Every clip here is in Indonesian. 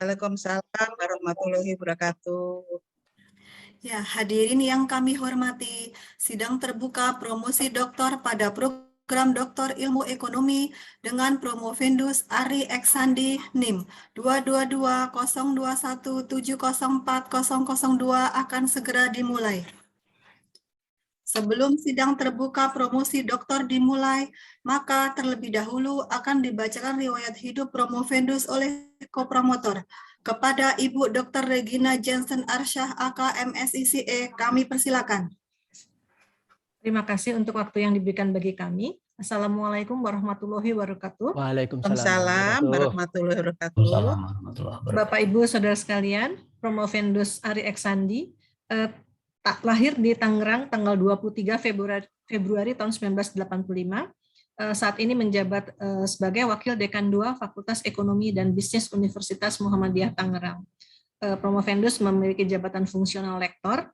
Waalaikumsalam warahmatullahi wabarakatuh. Ya, hadirin yang kami hormati, sidang terbuka promosi doktor pada program Doktor Ilmu Ekonomi dengan Promovendus Ari Eksandi NIM 2220217040002 akan segera dimulai. Sebelum sidang terbuka promosi doktor dimulai, maka terlebih dahulu akan dibacakan riwayat hidup Promovendus oleh kopromotor. Kepada Ibu Dr. Regina Jensen Arsyah, AK MSICE, kami persilakan. Terima kasih untuk waktu yang diberikan bagi kami. Assalamualaikum warahmatullahi wabarakatuh. Waalaikumsalam warahmatullahi wabarakatuh. Bapak Ibu Saudara sekalian, Promovendus Ari Eksandi lahir di Tangerang tanggal 23 Februari tahun 1985. Saat ini menjabat sebagai Wakil Dekan 2 Fakultas Ekonomi dan Bisnis Universitas Muhammadiyah Tangerang. Promovendus memiliki jabatan fungsional lektor.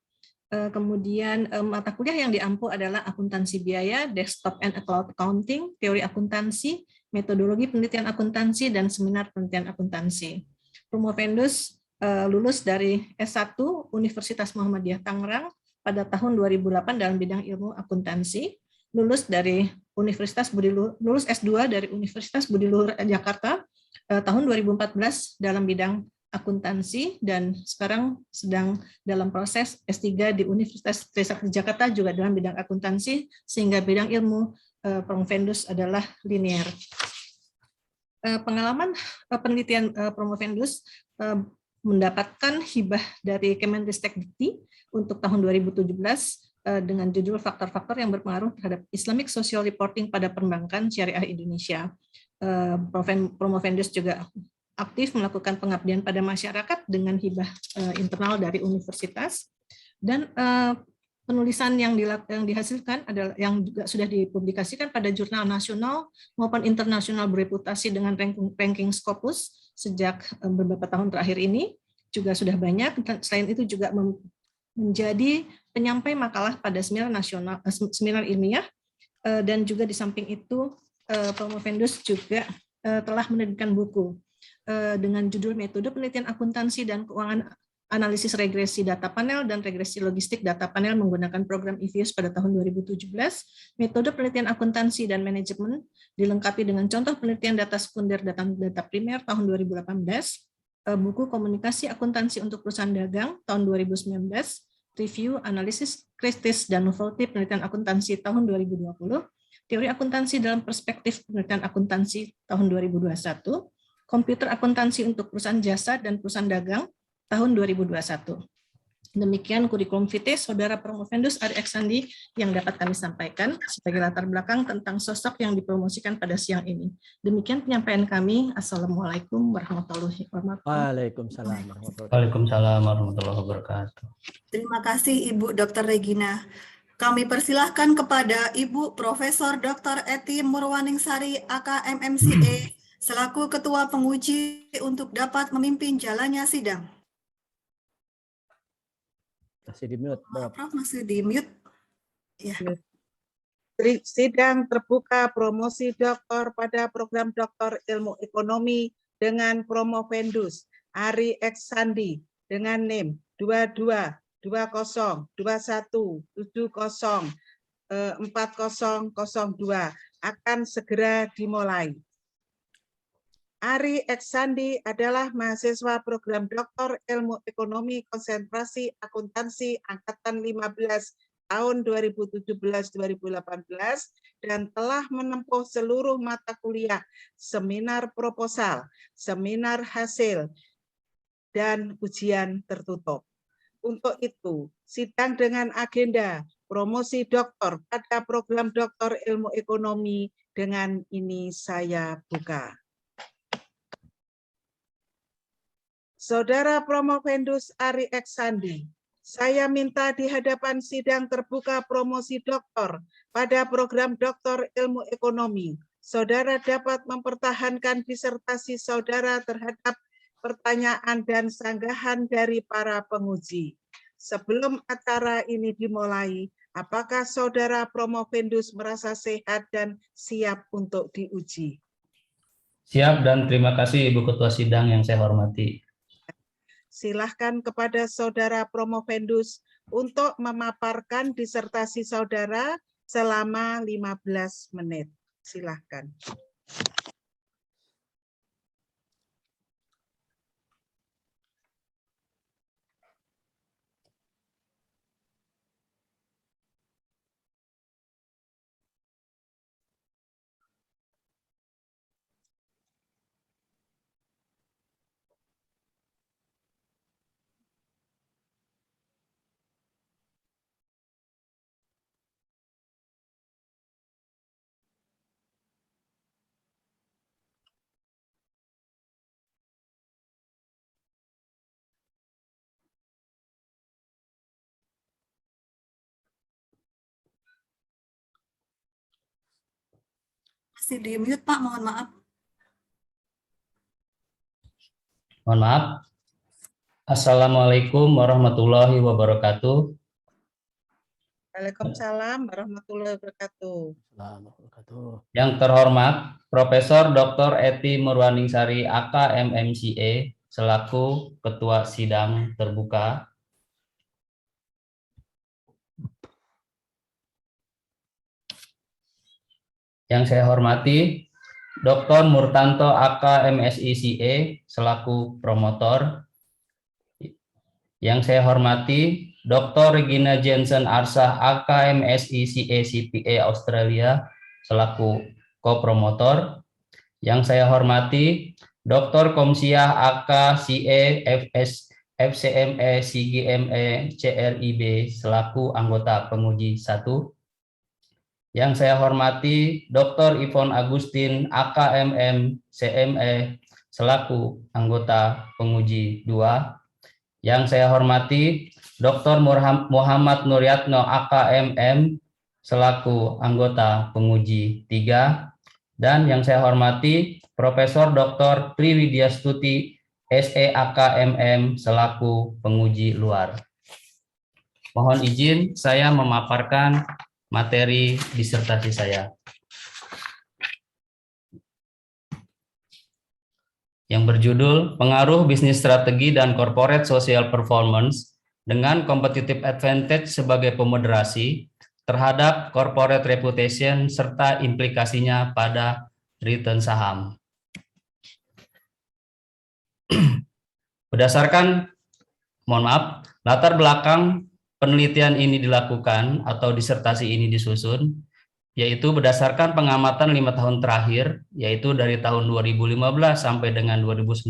Kemudian mata kuliah yang diampu adalah akuntansi biaya, desktop and cloud accounting, teori akuntansi, metodologi penelitian akuntansi, dan seminar penelitian akuntansi. Promovendus lulus dari S1 Universitas Muhammadiyah Tangerang pada tahun 2008 dalam bidang ilmu akuntansi. Lulus S2 dari Universitas Budi Luhur Jakarta tahun 2014 dalam bidang akuntansi, dan sekarang sedang dalam proses S3 di Universitas Trisakti Jakarta juga dalam bidang akuntansi, sehingga bidang ilmu Promovendus adalah linear. Pengalaman penelitian Promovendus mendapatkan hibah dari Kemendristek-Dikti untuk tahun 2017 dengan judul faktor-faktor yang berpengaruh terhadap Islamic Social Reporting pada perbankan syariah Indonesia. Promovendus juga aktif melakukan pengabdian pada masyarakat dengan hibah internal dari universitas, dan penulisan yang dihasilkan adalah yang juga sudah dipublikasikan pada jurnal nasional maupun internasional bereputasi dengan ranking Scopus sejak beberapa tahun terakhir ini juga sudah banyak. Selain itu juga menjadi penyampai makalah pada seminar ilmiah, dan juga di samping itu Promovendus juga telah menerbitkan buku dengan judul Metode Penelitian Akuntansi dan Keuangan Analisis Regresi Data Panel dan Regresi Logistik Data Panel menggunakan program EVIUS pada tahun 2017, Metode Penelitian Akuntansi dan Manajemen dilengkapi dengan contoh penelitian data sekunder dan data primer tahun 2018, buku Komunikasi Akuntansi untuk Perusahaan Dagang tahun 2019, Review, Analisis Kritis dan Novelty Penelitian Akuntansi tahun 2020, Teori Akuntansi dalam Perspektif Penelitian Akuntansi tahun 2021, Komputer Akuntansi untuk Perusahaan Jasa dan Perusahaan Dagang tahun 2021. Demikian kurikulum vitae Saudara Promovendus Ari Eksandi yang dapat kami sampaikan sebagai latar belakang tentang sosok yang dipromosikan pada siang ini. Demikian penyampaian kami. Assalamualaikum warahmatullahi wabarakatuh. Waalaikumsalam warahmatullahi wabarakatuh. Terima kasih Ibu Dr. Regina. Kami persilahkan kepada Ibu Profesor Dr. Eti Murwaningsari AK MMCE selaku Ketua Penguji untuk dapat memimpin jalannya sidang. Masih di mute, Prof, masih di mute. Ya. Sidang terbuka promosi doktor pada program Doktor Ilmu Ekonomi dengan Promovendus Ari Eksandi dengan NIM 222071704002 akan segera dimulai. Ari Eksandi adalah mahasiswa program Doktor Ilmu Ekonomi Konsentrasi Akuntansi Angkatan 15 tahun 2017-2018 dan telah menempuh seluruh mata kuliah, seminar proposal, seminar hasil, dan ujian tertutup. Untuk itu, sidang dengan agenda promosi doktor pada program Doktor Ilmu Ekonomi dengan ini saya buka. Saudara Promovendus Ari Eksandi, saya minta di hadapan sidang terbuka promosi doktor pada program Doktor Ilmu Ekonomi, saudara dapat mempertahankan disertasi saudara terhadap pertanyaan dan sanggahan dari para penguji. Sebelum acara ini dimulai, apakah saudara Promovendus merasa sehat dan siap untuk diuji? Siap dan terima kasih Ibu Ketua Sidang yang saya hormati. Silahkan kepada Saudara Promovendus untuk memaparkan disertasi saudara selama 15 menit. Silahkan. Masih di mute, Pak, mohon maaf. Mohon maaf. Assalamualaikum warahmatullahi wabarakatuh. Waalaikumsalam warahmatullahi wabarakatuh. Yang terhormat Profesor Dr. Eti Murwaningsari AK MMCA selaku Ketua Sidang Terbuka. Yang saya hormati Dr. Murtanto AK MSICA selaku promotor. Yang saya hormati Dr. Regina Jensen Arsah AK MSICA CPA Australia selaku co-promotor. Yang saya hormati Dr. Komsiah AK CA FS FCME CGME CRIB selaku anggota penguji 1. Yang saya hormati Dr. Ivon Agustin AKMM CME selaku anggota penguji 2. Yang saya hormati Dr. Muhammad Nuryatno AKMM selaku anggota penguji 3. Dan yang saya hormati Profesor Dr. Triwidyastuti SE AKMM selaku penguji luar. Mohon izin saya memaparkan materi disertasi saya. Yang berjudul Pengaruh Bisnis Strategi dan Corporate Social Performance dengan Competitive Advantage sebagai pemoderasi terhadap corporate reputation serta implikasinya pada return saham. Berdasarkan, latar belakang penelitian ini dilakukan atau disertasi ini disusun, yaitu berdasarkan pengamatan 5 tahun terakhir, yaitu dari tahun 2015 sampai dengan 2019,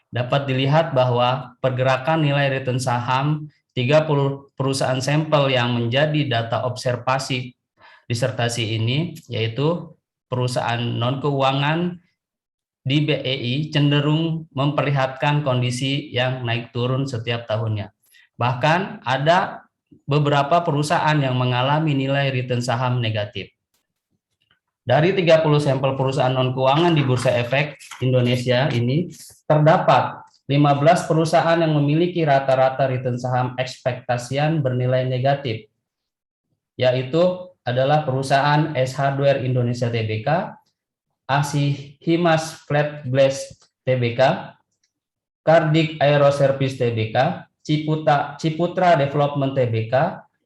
dapat dilihat bahwa pergerakan nilai return saham 30 perusahaan sampel yang menjadi data observasi disertasi ini, yaitu perusahaan non-keuangan di BEI cenderung memperlihatkan kondisi yang naik turun setiap tahunnya. Bahkan ada beberapa perusahaan yang mengalami nilai return saham negatif. Dari 30 sampel perusahaan non-keuangan di Bursa Efek Indonesia ini, terdapat 15 perusahaan yang memiliki rata-rata return saham ekspektasian bernilai negatif, yaitu adalah perusahaan S Hardware Indonesia Tbk, ASI Himas Flat Glass Tbk, Kardik Aero Service Tbk, Ciputra Development Tbk,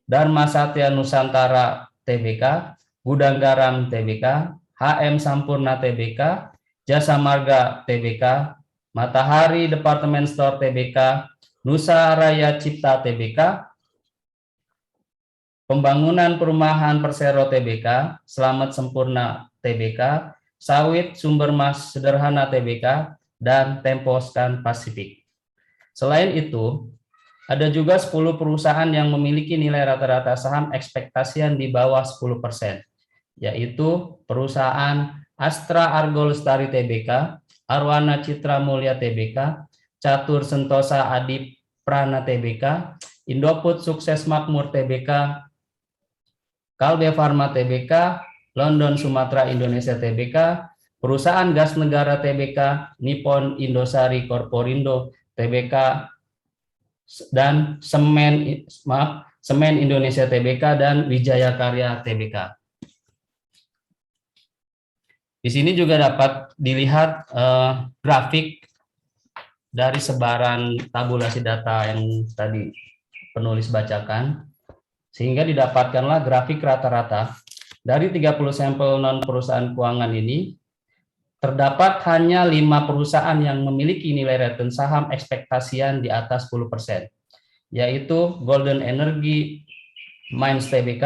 Dharma Satya Nusantara Tbk, Gudang Garam Tbk, HM Sampurna Tbk, Jasa Marga Tbk, Matahari Department Store Tbk, Nusa Raya Cipta Tbk, Pembangunan Perumahan Persero Tbk, Selamat Sempurna Tbk, Sawit Sumber Mas Sederhana Tbk, dan Temposcan Pasifik. Selain itu, ada juga 10 perusahaan yang memiliki nilai rata-rata saham ekspektasian di bawah 10%, yaitu perusahaan Astra Argo Lestari Tbk, Arwana Citra Mulya Tbk, Catur Sentosa Adi Prana Tbk, Indoput Sukses Makmur Tbk, Kalbe Pharma Tbk, London Sumatera Indonesia Tbk, Perusahaan Gas Negara Tbk, Nippon Indosari Korporindo Tbk, dan Semen Indonesia Tbk dan Wijaya Karya Tbk. Di sini juga dapat dilihat grafik dari sebaran tabulasi data yang tadi penulis bacakan, sehingga didapatkanlah grafik rata-rata dari 30 sampel non perusahaan keuangan ini. Terdapat hanya 5 perusahaan yang memiliki nilai return saham ekspektasian di atas 10%, yaitu Golden Energy Mines Tbk,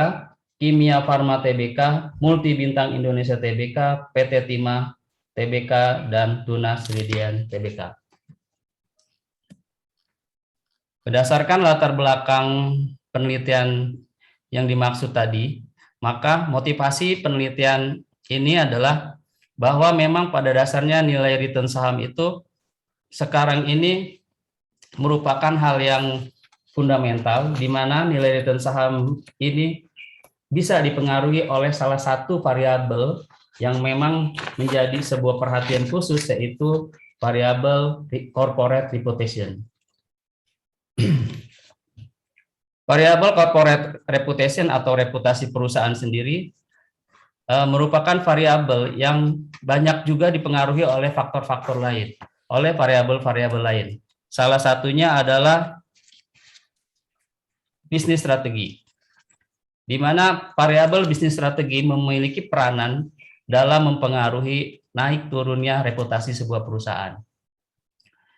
Kimia Farma Tbk, Multi Bintang Indonesia Tbk, PT Timah Tbk, dan Tunas Ridian Tbk. Berdasarkan latar belakang penelitian yang dimaksud tadi, maka motivasi penelitian ini adalah bahwa memang pada dasarnya nilai return saham itu sekarang ini merupakan hal yang fundamental, di mana nilai return saham ini bisa dipengaruhi oleh salah satu variabel yang memang menjadi sebuah perhatian khusus, yaitu variabel corporate reputation. Variabel corporate reputation atau reputasi perusahaan sendiri merupakan variabel yang banyak juga dipengaruhi oleh faktor-faktor lain, oleh variabel-variabel lain. Salah satunya adalah bisnis strategi, di mana variabel bisnis strategi memiliki peranan dalam mempengaruhi naik turunnya reputasi sebuah perusahaan.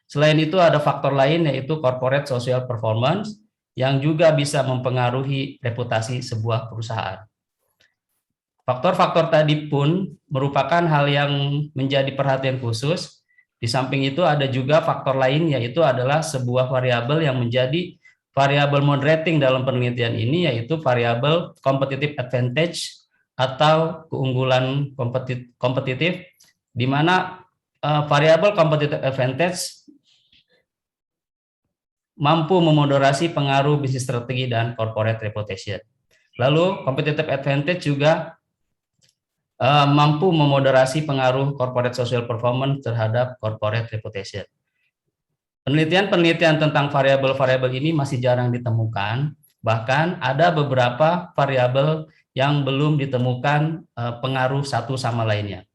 Selain itu ada faktor lain, yaitu corporate social performance, yang juga bisa mempengaruhi reputasi sebuah perusahaan. Faktor-faktor tadi pun merupakan hal yang menjadi perhatian khusus. Di samping itu ada juga faktor lain, yaitu adalah sebuah variabel yang menjadi variabel moderating dalam penelitian ini, yaitu variabel competitive advantage atau keunggulan kompetitif, di mana variabel competitive advantage mampu memoderasi pengaruh bisnis strategi dan corporate reputation. Lalu competitive advantage juga mampu memoderasi pengaruh corporate social performance terhadap corporate reputation. Penelitian-penelitian tentang variabel-variabel ini masih jarang ditemukan, bahkan ada beberapa variabel yang belum ditemukan pengaruh satu sama lainnya.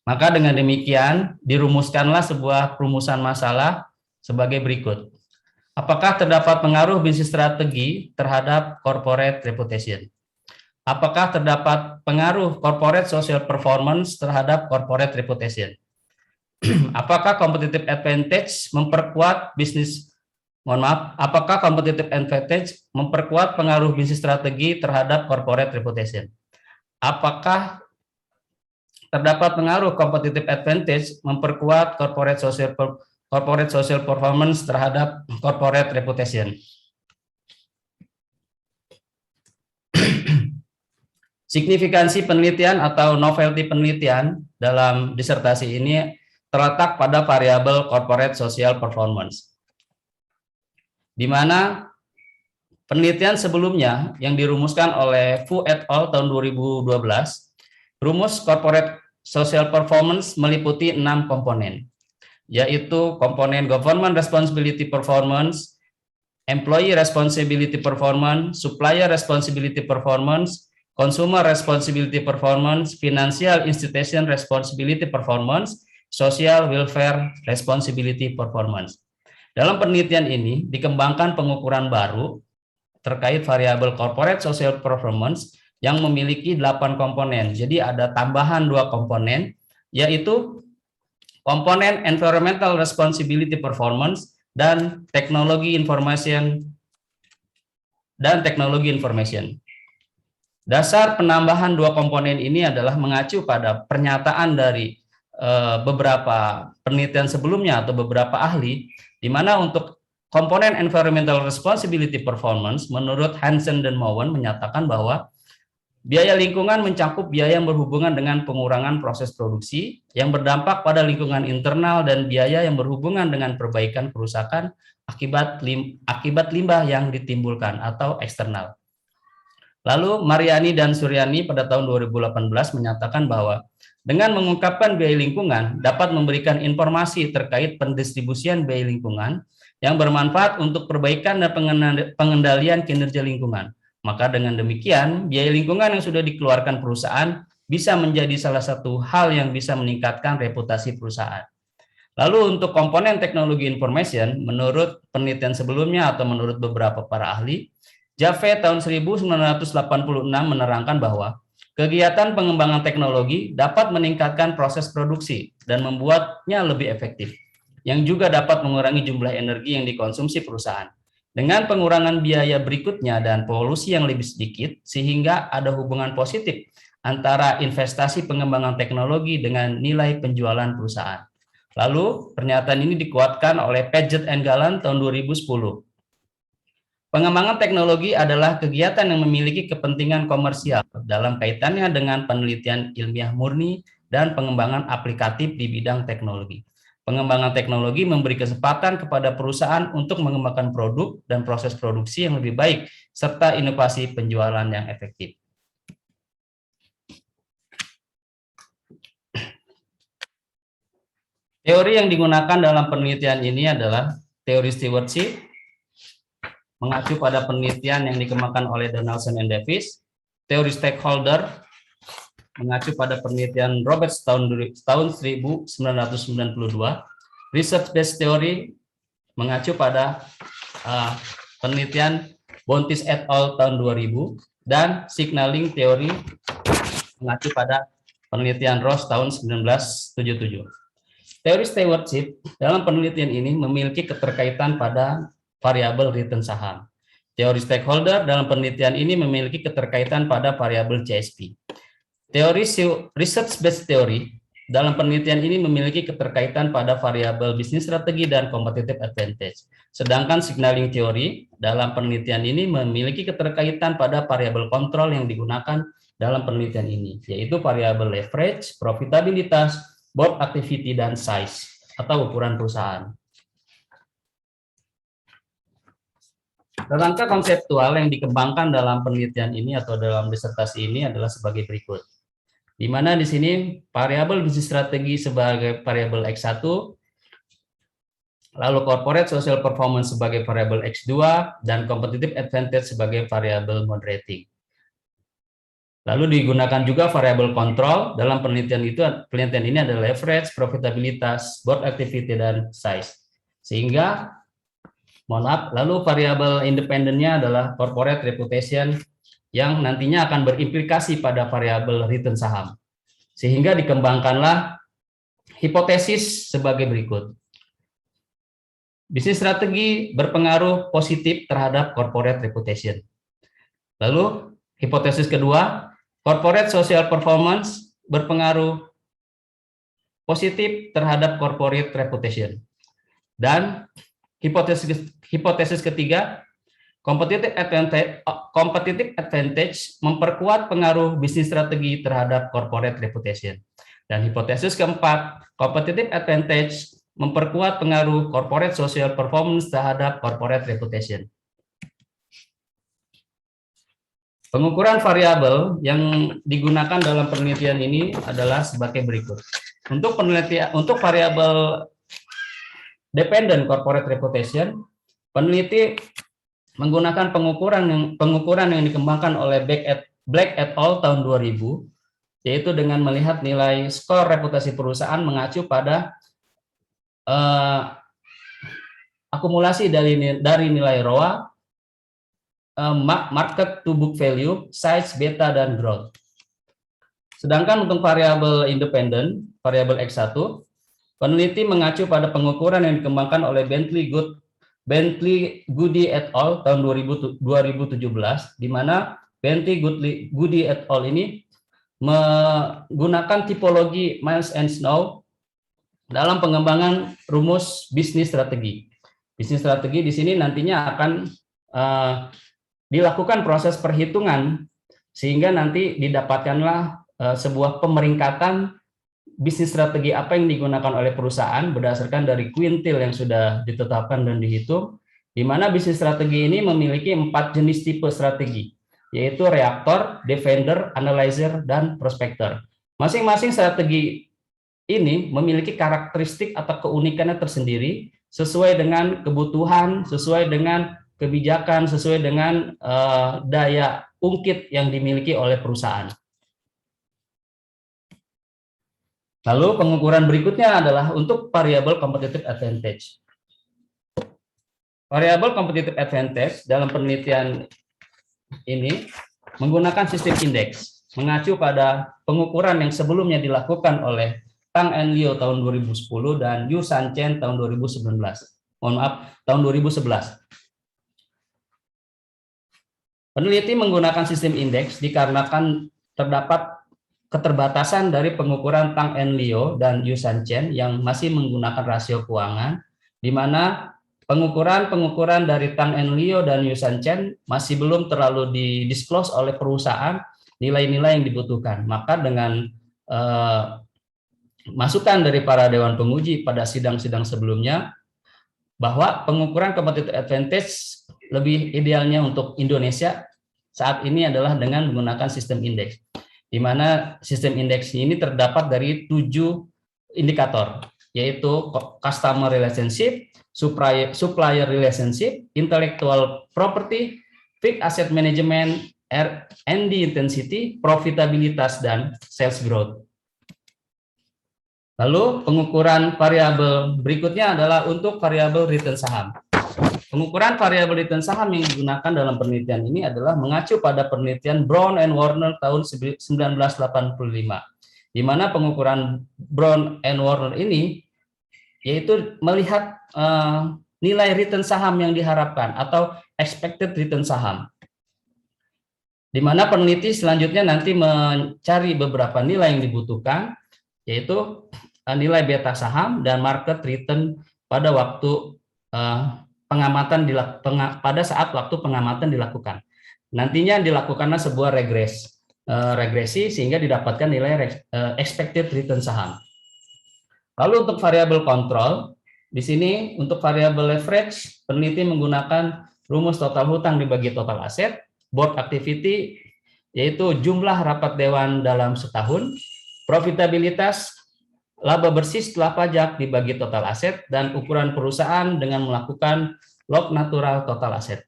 Maka dengan demikian dirumuskanlah sebuah perumusan masalah sebagai berikut. Apakah terdapat pengaruh bisnis strategi terhadap corporate reputation? Apakah terdapat pengaruh corporate social performance terhadap corporate reputation? Apakah competitive advantage memperkuat apakah competitive advantage memperkuat pengaruh bisnis strategi terhadap corporate reputation? Apakah terdapat pengaruh competitive advantage memperkuat corporate social performance terhadap corporate reputation? Signifikansi penelitian atau novelty penelitian dalam disertasi ini terletak pada variabel corporate social performance, di mana penelitian sebelumnya yang dirumuskan oleh Fu et al. Tahun 2012, rumus corporate social performance meliputi 6 komponen, yaitu komponen government responsibility performance, employee responsibility performance, supplier responsibility performance, consumer responsibility performance, financial institution responsibility performance, social welfare responsibility performance. Dalam penelitian ini dikembangkan pengukuran baru terkait variabel corporate social performance yang memiliki 8 komponen. Jadi ada tambahan 2 komponen, yaitu komponen environmental responsibility performance dan teknologi information. Dasar penambahan 2 komponen ini adalah mengacu pada pernyataan dari beberapa penelitian sebelumnya atau beberapa ahli, di mana untuk komponen environmental responsibility performance, menurut Hansen dan Mowen menyatakan bahwa biaya lingkungan mencakup biaya yang berhubungan dengan pengurangan proses produksi yang berdampak pada lingkungan internal dan biaya yang berhubungan dengan perbaikan kerusakan akibat limbah yang ditimbulkan atau eksternal. Lalu Mariani dan Suryani pada tahun 2018 menyatakan bahwa dengan mengungkapkan biaya lingkungan dapat memberikan informasi terkait pendistribusian biaya lingkungan yang bermanfaat untuk perbaikan dan pengendalian kinerja lingkungan. Maka dengan demikian, biaya lingkungan yang sudah dikeluarkan perusahaan bisa menjadi salah satu hal yang bisa meningkatkan reputasi perusahaan. Lalu untuk komponen teknologi information, menurut penelitian sebelumnya atau menurut beberapa para ahli, Jaffe tahun 1986 menerangkan bahwa kegiatan pengembangan teknologi dapat meningkatkan proses produksi dan membuatnya lebih efektif, yang juga dapat mengurangi jumlah energi yang dikonsumsi perusahaan. Dengan pengurangan biaya berikutnya dan polusi yang lebih sedikit, sehingga ada hubungan positif antara investasi pengembangan teknologi dengan nilai penjualan perusahaan. Lalu, pernyataan ini dikuatkan oleh Paget and Gallant tahun 2010. Pengembangan teknologi adalah kegiatan yang memiliki kepentingan komersial dalam kaitannya dengan penelitian ilmiah murni dan pengembangan aplikatif di bidang teknologi. Pengembangan teknologi memberi kesempatan kepada perusahaan untuk mengembangkan produk dan proses produksi yang lebih baik, serta inovasi penjualan yang efektif. Teori yang digunakan dalam penelitian ini adalah teori stewardship, mengacu pada penelitian yang dikembangkan oleh Donaldson and Davis, teori stakeholder, mengacu pada penelitian Roberts tahun 1992, research-based theory, mengacu pada penelitian Bontis et al. Tahun 2000, dan signaling theory, mengacu pada penelitian Ross tahun 1977. Teori stewardship dalam penelitian ini memiliki keterkaitan pada variabel return saham. Teori stakeholder dalam penelitian ini memiliki keterkaitan pada variabel CSP. Teori research-based theory dalam penelitian ini memiliki keterkaitan pada variabel bisnis strategi dan competitive advantage. Sedangkan signaling theory dalam penelitian ini memiliki keterkaitan pada variabel kontrol yang digunakan dalam penelitian ini, yaitu variabel leverage, profitabilitas, board activity, dan size atau ukuran perusahaan. Kerangka konseptual yang dikembangkan dalam penelitian ini atau dalam disertasi ini adalah sebagai berikut. Di mana di sini variabel bisnis strategi sebagai variabel X1, lalu corporate social performance sebagai variabel X2, dan competitive advantage sebagai variabel moderating. Lalu digunakan juga variabel kontrol dalam penelitian ini adalah leverage, profitabilitas, board activity, dan size. Sehingga, lalu variabel independennya adalah corporate reputation yang nantinya akan berimplikasi pada variabel return saham. Sehingga dikembangkanlah hipotesis sebagai berikut. Bisnis strategi berpengaruh positif terhadap corporate reputation. Lalu, hipotesis kedua, corporate social performance berpengaruh positif terhadap corporate reputation. Dan hipotesis ketiga, competitive advantage memperkuat pengaruh bisnis strategi terhadap corporate reputation. Dan hipotesis keempat, competitive advantage memperkuat pengaruh corporate social performance terhadap corporate reputation. Pengukuran variabel yang digunakan dalam penelitian ini adalah sebagai berikut. Untuk variabel dependent corporate reputation, peneliti menggunakan pengukuran yang dikembangkan oleh Black et al. Tahun 2000, yaitu dengan melihat nilai skor reputasi perusahaan mengacu pada akumulasi dari nilai ROA, market to book value, size, beta, dan growth. Sedangkan untuk variabel independen, variabel X1, peneliti mengacu pada pengukuran yang dikembangkan oleh Bentley Goody et al. Tahun 2017, di mana Bentley Goody et al. Ini menggunakan tipologi Miles and Snow dalam pengembangan rumus bisnis strategi. Bisnis strategi di sini nantinya akan dilakukan proses perhitungan sehingga nanti didapatkanlah sebuah pemeringkatan bisnis strategi apa yang digunakan oleh perusahaan berdasarkan dari kuintil yang sudah ditetapkan dan dihitung, di mana bisnis strategi ini memiliki 4 jenis tipe strategi, yaitu reaktor, defender, analyzer, dan prospector. Masing-masing strategi ini memiliki karakteristik atau keunikannya tersendiri sesuai dengan kebutuhan, sesuai dengan kebijakan, sesuai dengan daya ungkit yang dimiliki oleh perusahaan. Lalu pengukuran berikutnya adalah untuk variabel competitive advantage. Variabel competitive advantage dalam penelitian ini menggunakan sistem indeks, mengacu pada pengukuran yang sebelumnya dilakukan oleh Tang and Liu tahun 2010 dan Yu San Chen tahun 2019. Mohon maaf, tahun 2011. Peneliti menggunakan sistem indeks dikarenakan terdapat keterbatasan dari pengukuran Tang and Liu dan Yu San Chen yang masih menggunakan rasio keuangan, di mana pengukuran dari Tang and Liu dan Yu San Chen masih belum terlalu didisclose oleh perusahaan nilai-nilai yang dibutuhkan. Maka dengan masukan dari para dewan penguji pada sidang-sidang sebelumnya, bahwa pengukuran competitive advantage lebih idealnya untuk Indonesia saat ini adalah dengan menggunakan sistem indeks, di mana sistem indeks ini terdapat dari 7 indikator, yaitu customer relationship, supplier relationship, intellectual property, fixed asset management, R&D intensity, profitabilitas, dan sales growth. Lalu pengukuran variabel berikutnya adalah untuk variabel return saham. Pengukuran variabel return saham yang digunakan dalam penelitian ini adalah mengacu pada penelitian Brown and Warner tahun 1985, di mana pengukuran Brown and Warner ini yaitu melihat nilai return saham yang diharapkan atau expected return saham, di mana peneliti selanjutnya nanti mencari beberapa nilai yang dibutuhkan, yaitu nilai beta saham dan market return pada waktu pengamatan pada saat waktu pengamatan dilakukan. Nantinya dilakukanlah sebuah regresi sehingga didapatkan nilai expected return saham. Lalu untuk variabel kontrol, di sini untuk variabel leverage, peneliti menggunakan rumus total hutang dibagi total aset, board activity, yaitu jumlah rapat dewan dalam setahun, profitabilitas, laba bersih setelah pajak dibagi total aset, dan ukuran perusahaan dengan melakukan log natural total aset.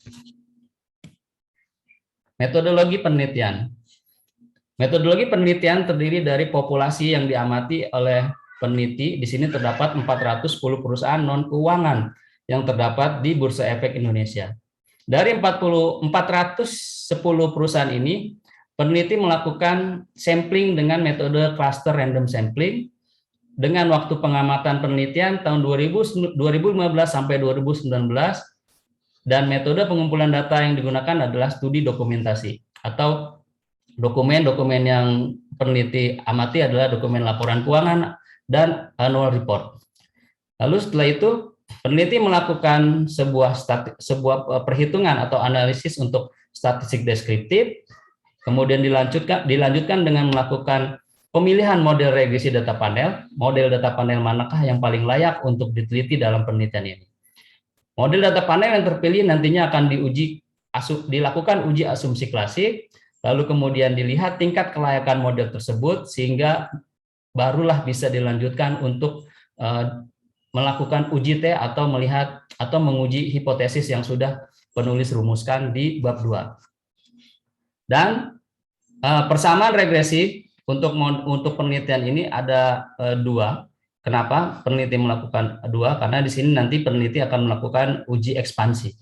Metodologi penelitian. Metodologi penelitian terdiri dari populasi yang diamati oleh peneliti. Di sini terdapat 410 perusahaan non keuangan yang terdapat di Bursa Efek Indonesia. Dari 410 perusahaan ini, peneliti melakukan sampling dengan metode cluster random sampling dengan waktu pengamatan penelitian tahun 2015 sampai 2019, dan metode pengumpulan data yang digunakan adalah studi dokumentasi atau dokumen-dokumen yang peneliti amati adalah dokumen laporan keuangan dan annual report. Lalu setelah itu peneliti melakukan sebuah perhitungan atau analisis untuk statistik deskriptif, kemudian dilanjutkan dengan melakukan pemilihan model regresi data panel. Model data panel manakah yang paling layak untuk diteliti dalam penelitian ini? Model data panel yang terpilih nantinya akan dilakukan uji asumsi klasik, lalu kemudian dilihat tingkat kelayakan model tersebut sehingga barulah bisa dilanjutkan untuk melakukan uji T atau melihat atau menguji hipotesis yang sudah penulis rumuskan di bab 2. Dan persamaan regresi untuk penelitian ini ada 2. Kenapa peneliti melakukan 2? Karena di sini nanti peneliti akan melakukan uji ekspansi.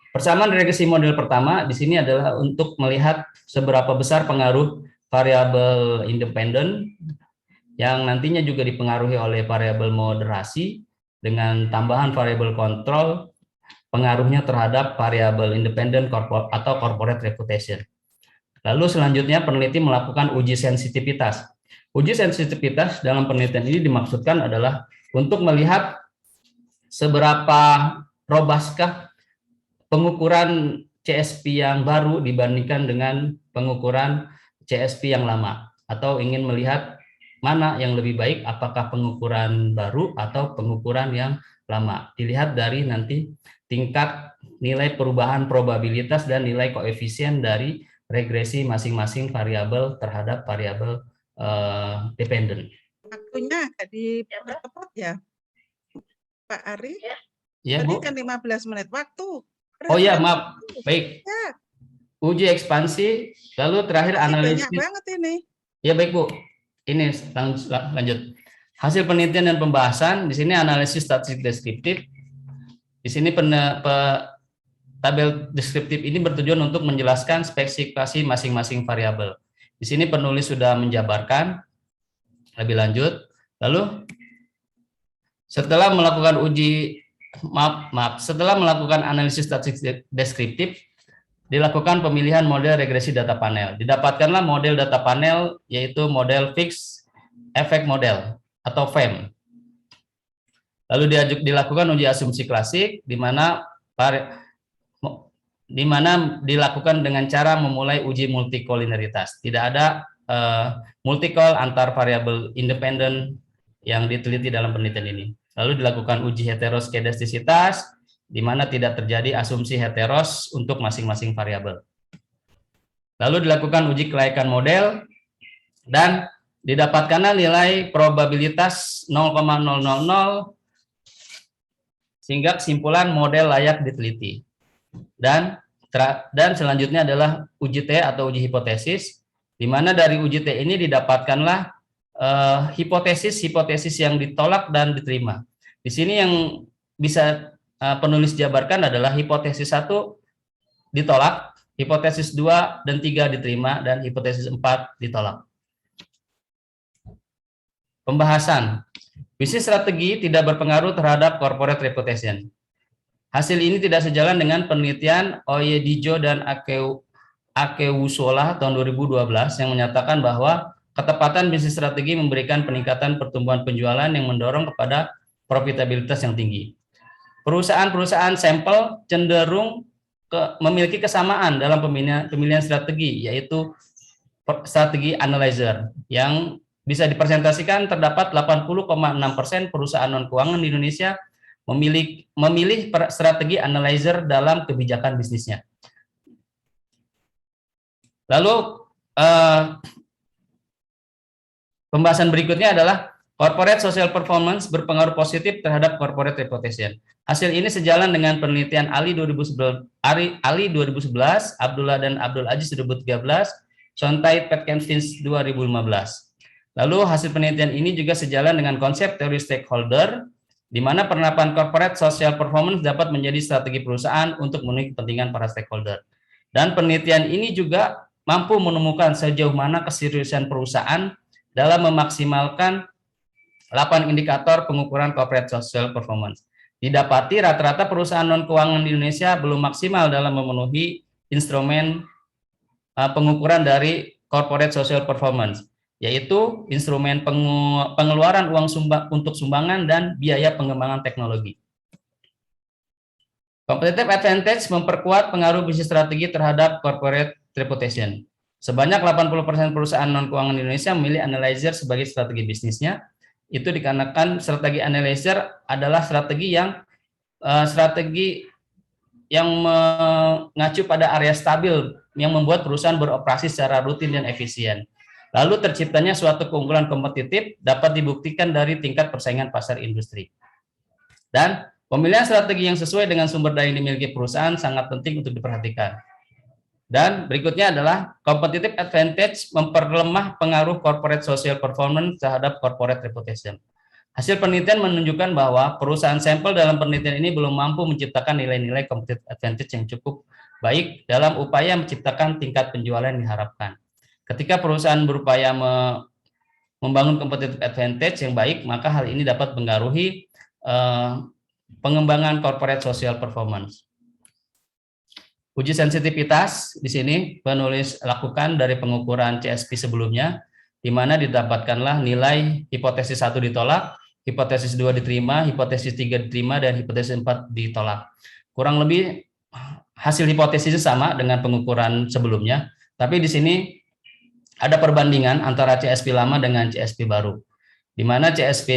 Persamaan regresi model pertama di sini adalah untuk melihat seberapa besar pengaruh variabel independen yang nantinya juga dipengaruhi oleh variabel moderasi dengan tambahan variabel kontrol pengaruhnya terhadap variabel independen atau corporate reputation. Lalu selanjutnya peneliti melakukan uji sensitivitas. Uji sensitivitas dalam penelitian ini dimaksudkan adalah untuk melihat seberapa robuskah pengukuran CSP yang baru dibandingkan dengan pengukuran CSP yang lama, atau ingin melihat mana yang lebih baik, apakah pengukuran baru atau pengukuran yang lama. Dilihat dari nanti tingkat nilai perubahan probabilitas dan nilai koefisien dari regresi masing-masing variabel terhadap variabel dependent. Waktunya agak dipercepat ya, Pak Ari? Ya, Tadi Bu. kan 15 menit waktu. Oh ya, maaf. Baik. Ya. Uji ekspansi, lalu terakhir analisis. Banyak banget ini. Ya, baik, Bu. Ini lanjut. Hasil penelitian dan pembahasan, di sini analisis statistik deskriptif. Di sini tabel deskriptif ini bertujuan untuk menjelaskan spesifikasi masing-masing variabel. Di sini penulis sudah menjabarkan lebih lanjut. Lalu setelah melakukan setelah melakukan analisis statistik deskriptif, dilakukan pemilihan model regresi data panel. Didapatkanlah model data panel, yaitu model fixed effect model atau FEM. Lalu dilakukan uji asumsi klasik, di mana dilakukan dengan cara memulai uji multikoliniaritas. Tidak ada multikol antar variabel independen yang diteliti dalam penelitian ini. Lalu dilakukan uji heteroskedastisitas, di mana tidak terjadi asumsi heteros untuk masing-masing variabel. Lalu dilakukan uji kelayakan model, dan didapatkanlah nilai probabilitas 0,000 sehingga kesimpulan model layak diteliti. Dan selanjutnya adalah uji T atau uji hipotesis, di mana dari uji T ini didapatkanlah hipotesis yang ditolak dan diterima. Di sini yang bisa penulis jabarkan adalah hipotesis 1 ditolak, hipotesis 2 dan 3 diterima, dan hipotesis 4 ditolak. Pembahasan. Bisnis strategi tidak berpengaruh terhadap corporate reputation. Hasil ini tidak sejalan dengan penelitian Oyedijo dan Akewusola tahun 2012 yang menyatakan bahwa ketepatan bisnis strategi memberikan peningkatan pertumbuhan penjualan yang mendorong kepada profitabilitas yang tinggi. Perusahaan-perusahaan sampel cenderung memiliki kesamaan dalam pemilihan strategi, yaitu strategi analyzer, yang bisa dipresentasikan terdapat 80,6% perusahaan non-keuangan di Indonesia memilih strategi analyzer dalam kebijakan bisnisnya. Lalu pembahasan berikutnya adalah corporate social performance berpengaruh positif terhadap corporate reputation. Hasil ini sejalan dengan penelitian Ali 2011, Abdullah dan Abdul Aziz 2013, Sontai Petkenfins 2015. Lalu hasil penelitian ini juga sejalan dengan konsep teori stakeholder, di mana penerapan corporate social performance dapat menjadi strategi perusahaan untuk memenuhi kepentingan para stakeholder. Dan penelitian ini juga mampu menemukan sejauh mana keseriusan perusahaan dalam memaksimalkan 8 indikator pengukuran corporate social performance. Didapati rata-rata perusahaan non-keuangan di Indonesia belum maksimal dalam memenuhi instrumen pengukuran dari corporate social performance, yaitu instrumen pengeluaran uang untuk sumbangan dan biaya pengembangan teknologi. Competitive advantage memperkuat pengaruh bisnis strategi terhadap corporate reputation. Sebanyak 80% perusahaan non-keuangan di Indonesia memilih analyzer sebagai strategi bisnisnya. Itu dikarenakan strategi analyzer adalah strategi yang mengacu pada area stabil yang membuat perusahaan beroperasi secara rutin dan efisien. Lalu terciptanya suatu keunggulan kompetitif dapat dibuktikan dari tingkat persaingan pasar industri. Dan pemilihan strategi yang sesuai dengan sumber daya yang dimiliki perusahaan sangat penting untuk diperhatikan. Dan berikutnya adalah competitive advantage memperlemah pengaruh corporate social performance terhadap corporate reputation. Hasil penelitian menunjukkan bahwa perusahaan sampel dalam penelitian ini belum mampu menciptakan nilai-nilai competitive advantage yang cukup baik dalam upaya menciptakan tingkat penjualan yang diharapkan. Ketika perusahaan berupaya membangun competitive advantage yang baik, maka hal ini dapat mengaruhi pengembangan corporate social performance. Uji sensitivitas di sini penulis lakukan dari pengukuran CSP sebelumnya, di mana didapatkanlah nilai hipotesis 1 ditolak, hipotesis 2 diterima, hipotesis 3 diterima, dan hipotesis 4 ditolak. Kurang lebih hasil hipotesisnya sama dengan pengukuran sebelumnya, tapi di sini ada perbandingan antara CSP lama dengan CSP baru, di mana CSP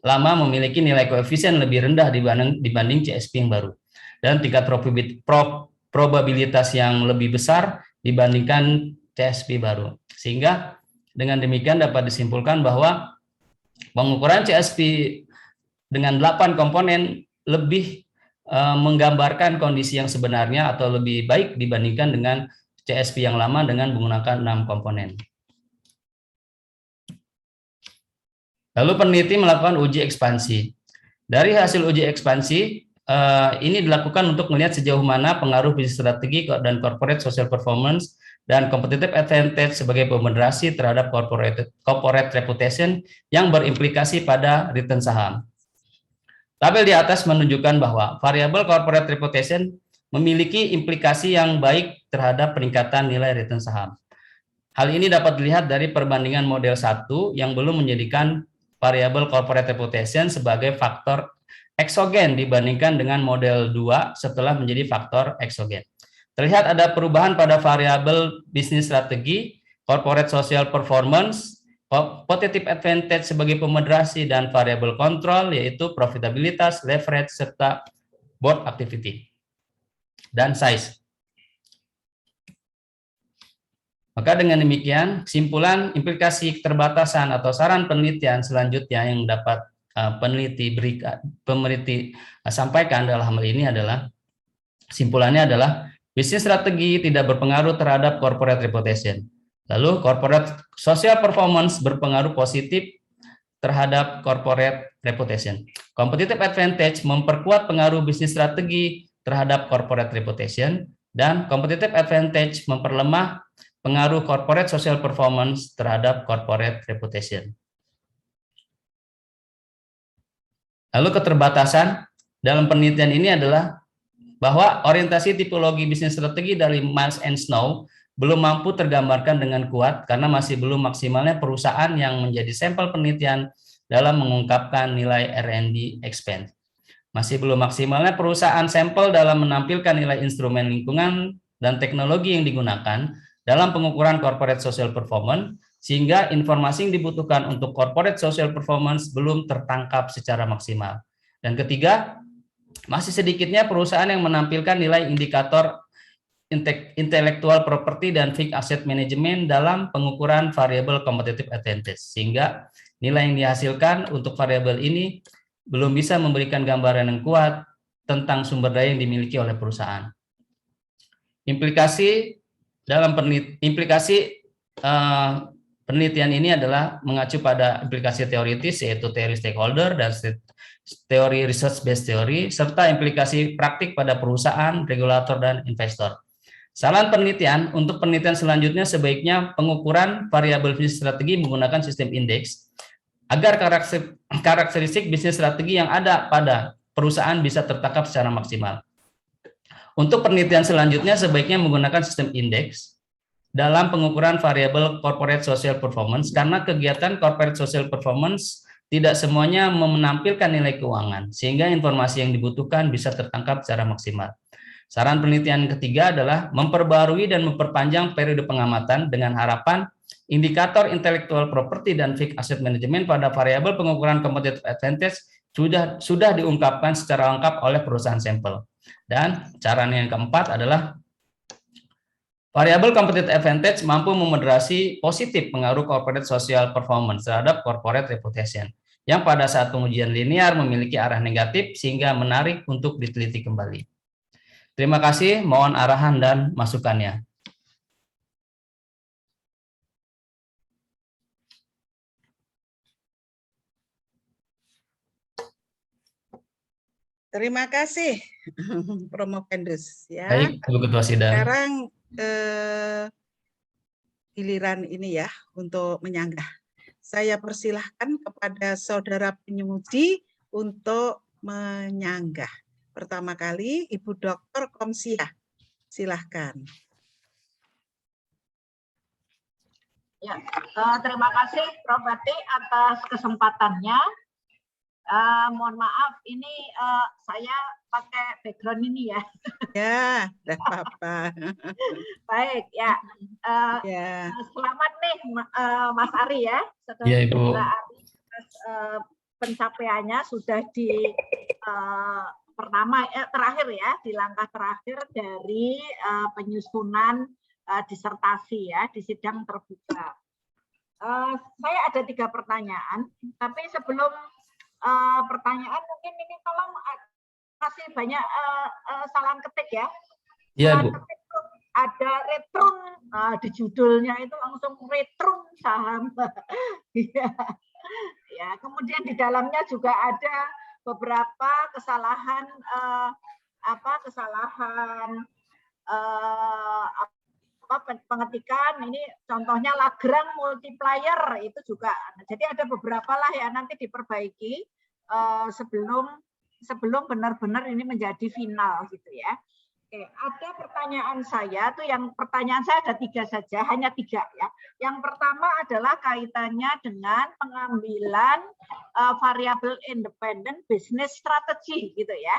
lama memiliki nilai koefisien lebih rendah dibanding CSP yang baru, dan tingkat probabilitas yang lebih besar dibandingkan CSP baru. Sehingga dengan demikian dapat disimpulkan bahwa pengukuran CSP dengan 8 komponen lebih menggambarkan kondisi yang sebenarnya atau lebih baik dibandingkan dengan CSP yang lama dengan menggunakan 6 komponen. Lalu peneliti melakukan uji ekspansi. Dari hasil uji ekspansi, ini dilakukan untuk melihat sejauh mana pengaruh bisnis strategi dan corporate social performance dan competitive advantage sebagai pemoderasi terhadap corporate reputation yang berimplikasi pada return saham. Tabel di atas menunjukkan bahwa variabel corporate reputation memiliki implikasi yang baik terhadap peningkatan nilai return saham. Hal ini dapat dilihat dari perbandingan model 1 yang belum menjadikan variabel corporate reputation sebagai faktor eksogen dibandingkan dengan model 2 setelah menjadi faktor eksogen. Terlihat ada perubahan pada variabel bisnis strategi, corporate social performance, competitive advantage sebagai pemoderasi, dan variabel kontrol yaitu profitabilitas, leverage, serta board activity dan size. Maka dengan demikian, kesimpulan implikasi keterbatasan atau saran penelitian selanjutnya yang dapat peneliti sampaikan dalam hal ini adalah, kesimpulannya adalah bisnis strategi tidak berpengaruh terhadap corporate reputation. Lalu corporate social performance berpengaruh positif terhadap corporate reputation. Competitive advantage memperkuat pengaruh bisnis strategi terhadap corporate reputation, dan competitive advantage memperlemah pengaruh corporate social performance terhadap corporate reputation. Lalu keterbatasan dalam penelitian ini adalah bahwa orientasi tipologi bisnis strategi dari Miles and Snow belum mampu tergambarkan dengan kuat karena masih belum maksimalnya perusahaan yang menjadi sampel penelitian dalam mengungkapkan nilai R&D expense. Masih belum maksimalnya perusahaan sampel dalam menampilkan nilai instrumen lingkungan dan teknologi yang digunakan dalam pengukuran corporate social performance, sehingga informasi yang dibutuhkan untuk corporate social performance belum tertangkap secara maksimal. Dan ketiga, masih sedikitnya perusahaan yang menampilkan nilai indikator intellectual property dan fixed asset management dalam pengukuran variable competitive advantage, sehingga nilai yang dihasilkan untuk variabel ini belum bisa memberikan gambaran yang kuat tentang sumber daya yang dimiliki oleh perusahaan. Implikasi penelitian ini adalah mengacu pada implikasi teoritis, yaitu teori stakeholder dan teori research based theory, serta implikasi praktik pada perusahaan, regulator, dan investor. Saran penelitian untuk penelitian selanjutnya sebaiknya pengukuran variabel bisnis strategi menggunakan sistem indeks agar karakteristik bisnis strategi yang ada pada perusahaan bisa tertangkap secara maksimal. Untuk penelitian selanjutnya sebaiknya menggunakan sistem indeks dalam pengukuran variabel corporate social performance karena kegiatan corporate social performance tidak semuanya menampilkan nilai keuangan sehingga informasi yang dibutuhkan bisa tertangkap secara maksimal. Saran penelitian ketiga adalah memperbarui dan memperpanjang periode pengamatan dengan harapan indikator intellectual property dan fixed asset management pada variabel pengukuran competitive advantage sudah diungkapkan secara lengkap oleh perusahaan sampel. Dan cara yang keempat adalah variabel competitive advantage mampu memoderasi positif pengaruh corporate social performance terhadap corporate reputation yang pada saat pengujian linear memiliki arah negatif sehingga menarik untuk diteliti kembali. Terima kasih, mohon arahan dan masukannya. Terima kasih, Promovendus. Ya. Baik, Ibu Ketua Sidang. Sekarang giliran ini ya untuk menyanggah. Saya persilahkan kepada saudara pengemudi untuk menyanggah. Pertama kali Ibu Dr. Komsiah, silahkan. Ya, terima kasih Prof. Bati atas kesempatannya. Mohon maaf, ini saya pakai background ini ya. Ya, tidak apa-apa. Baik, ya. Ya. Selamat nih Mas Ari ya. Iya, Ibu. Ari, pencapaiannya sudah di terakhir ya, di langkah terakhir dari penyusunan disertasi ya di sidang terbuka. Saya ada 3 pertanyaan, tapi sebelum pertanyaan mungkin ini tolong kasih banyak salam ketik ya. Iya, Bu. Ada return di judulnya itu langsung return saham. ya. Kemudian di dalamnya juga ada beberapa kesalahan pengetikan. Ini contohnya Lagrange multiplier itu juga. Jadi ada beberapa lah ya, nanti diperbaiki sebelum benar-benar ini menjadi final gitu ya. Oke, ada pertanyaan saya tuh, yang pertanyaan saya ada 3 saja, hanya 3 ya. Yang pertama adalah kaitannya dengan pengambilan variable independent business strategy gitu ya.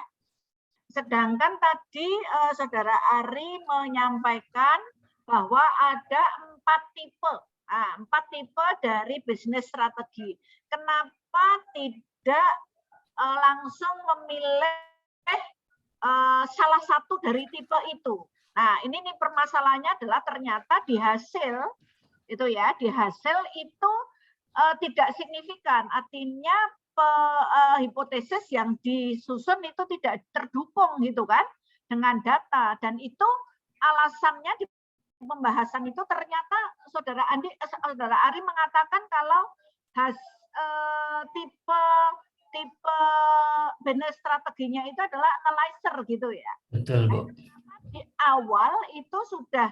Sedangkan tadi Saudara Ari menyampaikan bahwa ada 4 tipe. 4 tipe dari business strategi. Kenapa tidak langsung memilih salah satu dari tipe itu? Nah, ini nih permasalahannya adalah ternyata di hasil itu ya, di hasil itu tidak signifikan. Artinya hipotesis yang disusun itu tidak terdukung gitu kan dengan data, dan itu alasannya di pembahasan itu ternyata Saudara Ari mengatakan kalau tipe business strateginya itu adalah analyzer gitu ya. Betul, Bu. Di awal itu sudah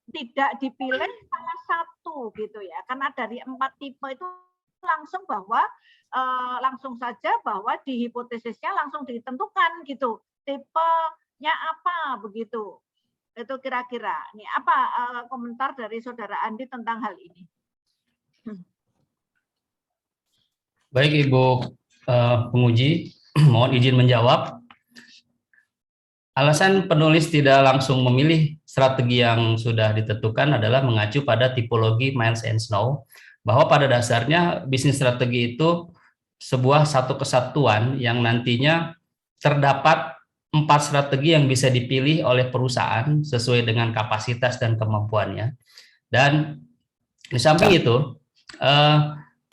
tidak dipilih salah satu gitu ya, karena dari 4 tipe itu langsung saja bahwa di hipotesisnya langsung ditentukan gitu tipenya apa begitu. Itu kira-kira. Nih apa komentar dari Saudara Andi tentang hal ini? Baik Ibu penguji, mohon izin menjawab. Alasan penulis tidak langsung memilih strategi yang sudah ditentukan adalah mengacu pada tipologi Miles and Snow, bahwa pada dasarnya bisnis strategi itu sebuah satu kesatuan yang nantinya terdapat 4 strategi yang bisa dipilih oleh perusahaan sesuai dengan kapasitas dan kemampuannya. Dan di samping itu,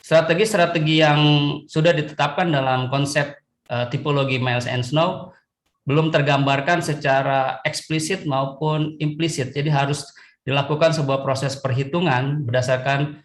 strategi-strategi yang sudah ditetapkan dalam konsep tipologi Miles and Snow belum tergambarkan secara eksplisit maupun implisit. Jadi harus dilakukan sebuah proses perhitungan berdasarkan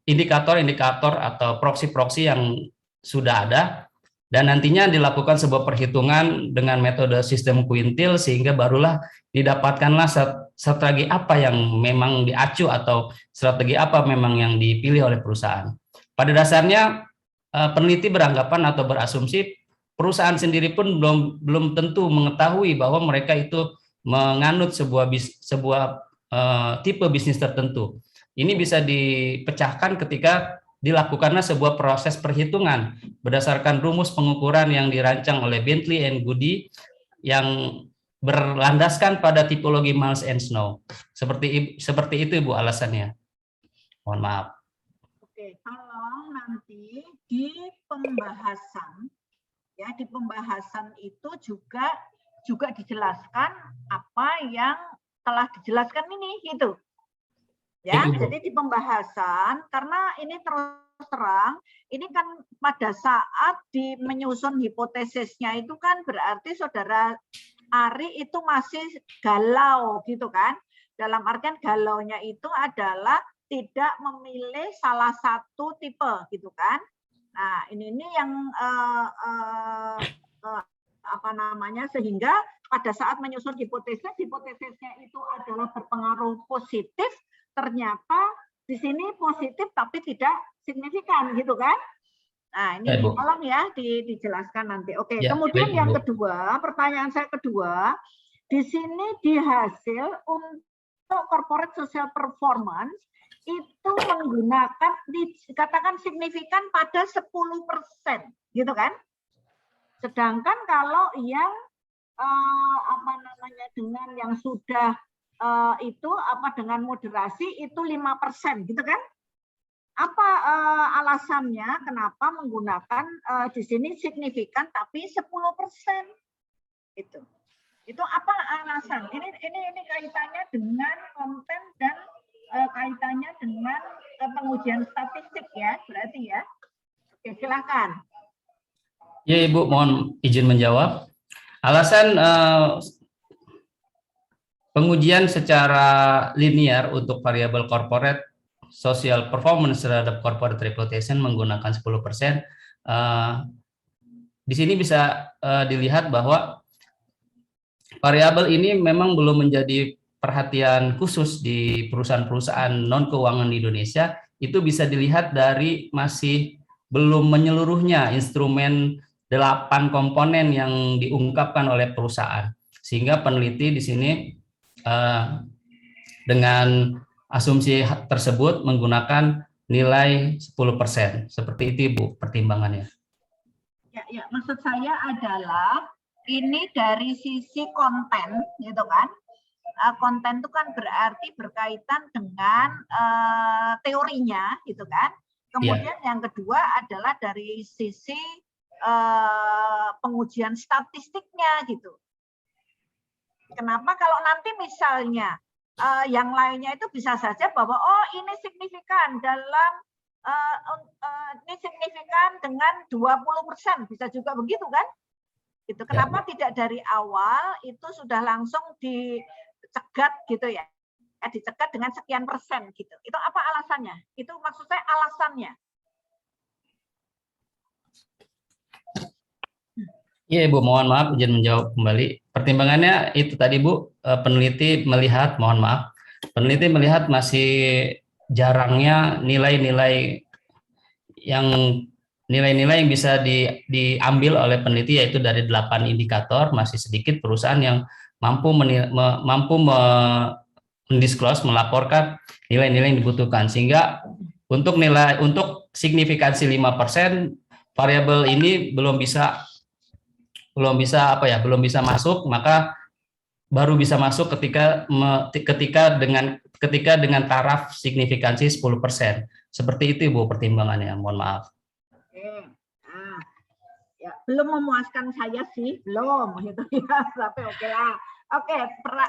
indikator-indikator atau proksi-proksi yang sudah ada, dan nantinya dilakukan sebuah perhitungan dengan metode sistem kuintil sehingga barulah didapatkanlah strategi apa yang memang diacu atau strategi apa memang yang dipilih oleh perusahaan. Pada dasarnya peneliti beranggapan atau berasumsi perusahaan sendiri pun belum tentu mengetahui bahwa mereka itu menganut sebuah tipe bisnis tertentu. Ini bisa dipecahkan ketika dilakukannya sebuah proses perhitungan berdasarkan rumus pengukuran yang dirancang oleh Bentley and Goody yang berlandaskan pada tipologi Miles and Snow. Seperti itu Ibu alasannya. Mohon maaf. Oke, kalau nanti di pembahasan itu juga dijelaskan apa yang telah dijelaskan ini gitu. Ya, jadi di pembahasan, karena ini terus terang, ini kan pada saat menyusun hipotesisnya itu kan berarti Saudara Ari itu masih galau gitu kan. Dalam artian galaunya itu adalah tidak memilih salah satu tipe gitu kan. Nah, ini yang sehingga pada saat menyusun hipotesisnya itu adalah berpengaruh positif, ternyata di sini positif tapi tidak signifikan gitu kan. Nah, ini tolong ya dijelaskan nanti. Oke, ya, kemudian yang kedua, pertanyaan saya kedua, di sini di hasil untuk corporate social performance itu menggunakan dikatakan signifikan pada 10%, gitu kan? Sedangkan kalau yang dengan yang sudah dengan moderasi itu 5%, gitu kan? Apa alasannya kenapa menggunakan di sini signifikan tapi 10%? Itu apa alasan? Ini kaitannya dengan konten dan kaitannya dengan pengujian statistik ya, berarti ya. Oke, silakan. Ya Ibu, mohon izin menjawab. Alasan pengujian secara linear untuk variabel corporate social performance terhadap corporate reputation menggunakan 10%. Di sini bisa dilihat bahwa variabel ini memang belum menjadi perhatian khusus di perusahaan-perusahaan non keuangan di Indonesia. Itu bisa dilihat dari masih belum menyeluruhnya instrumen 8 komponen yang diungkapkan oleh perusahaan. Sehingga peneliti di sini dengan asumsi tersebut menggunakan nilai 10%. Seperti itu, Ibu, pertimbangannya. Ya, maksud saya adalah ini dari sisi konten, gitu kan? Konten itu kan berarti berkaitan dengan teorinya, gitu kan? Kemudian yang kedua adalah dari sisi pengujian statistiknya, gitu. Kenapa kalau nanti misalnya yang lainnya itu bisa saja bahwa oh ini signifikan dalam ini signifikan dengan 20%, bisa juga begitu kan? Gitu. Kenapa tidak dari awal itu sudah langsung dicegat gitu ya? Dicegat dengan sekian persen gitu. Itu apa alasannya? Itu maksud saya alasannya. Iya, Ibu, mohon maaf izin menjawab kembali. Pertimbangannya itu tadi, Bu, peneliti melihat, mohon maaf, peneliti melihat masih jarangnya nilai-nilai yang bisa diambil oleh peneliti, yaitu dari 8 indikator. Masih sedikit perusahaan yang mampu mendisclose, melaporkan nilai-nilai yang dibutuhkan, sehingga untuk signifikansi 5%, variabel ini belum bisa masuk, maka baru bisa masuk ketika dengan taraf signifikansi 10%. Seperti itu, Ibu, pertimbangannya. Mohon maaf. Oke. Ya, belum memuaskan saya sih, belum gitu ya. Tapi oke lah. Oke,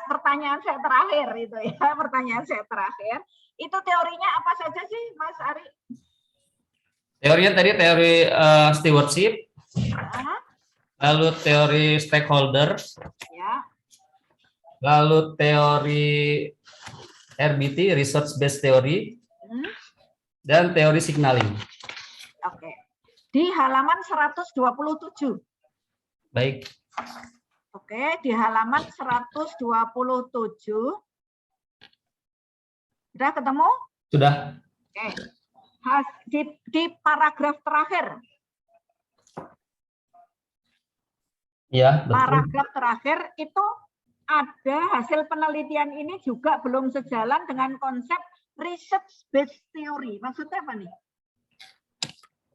pertanyaan saya terakhir itu ya. Pertanyaan saya terakhir. Itu teorinya apa saja sih, Mas Ari? Teorinya tadi teori stewardship. Lalu teori stakeholder, ya. Lalu teori RBT, research based theory, dan teori signaling. Oke. Di halaman 127. Baik. Oke, di halaman 127. Sudah ketemu? Sudah. Oke. Di paragraf terakhir. Ya, betul. Paragraf terakhir itu ada hasil penelitian ini juga belum sejalan dengan konsep research based theory. Maksudnya apa nih?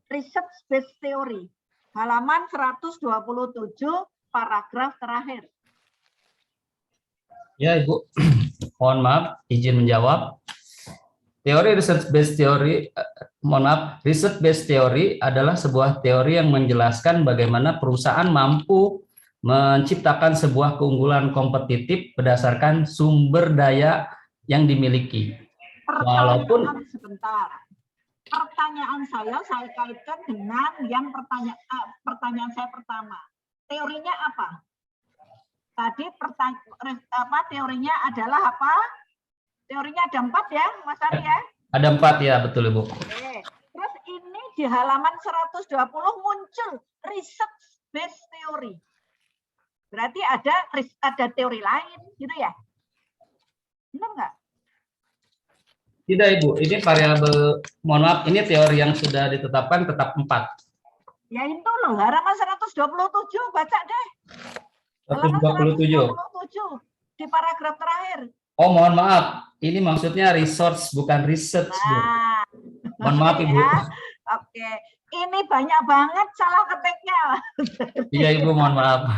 Research based theory. Halaman 127 paragraf terakhir. Ya, Ibu. Mohon maaf, izin menjawab. Teori research based theory, research based theory adalah sebuah teori yang menjelaskan bagaimana perusahaan mampu menciptakan sebuah keunggulan kompetitif berdasarkan sumber daya yang dimiliki. Walaupun sebentar. Pertanyaan saya kaitkan dengan yang pertanyaan saya pertama. Teorinya apa? Tadi teorinya adalah apa? Teorinya ada 4 ya, Mas Ari ya? Ada 4 ya, betul, Ibu. Oke. Terus ini di halaman 120 muncul research based theory. Berarti ada teori lain, gitu ya? Benar nggak? Tidak, Ibu. Ini variabel, mohon maaf, ini teori yang sudah ditetapkan tetap 4. Ya itu loh, halaman 127, baca deh. 127. Di paragraf terakhir. Oh, mohon maaf. Ini maksudnya resource, bukan research, Bu. Mohon maaf, Ibu. Ya. Oke. Ini banyak banget salah ketiknya. Iya, Ibu, mohon maaf.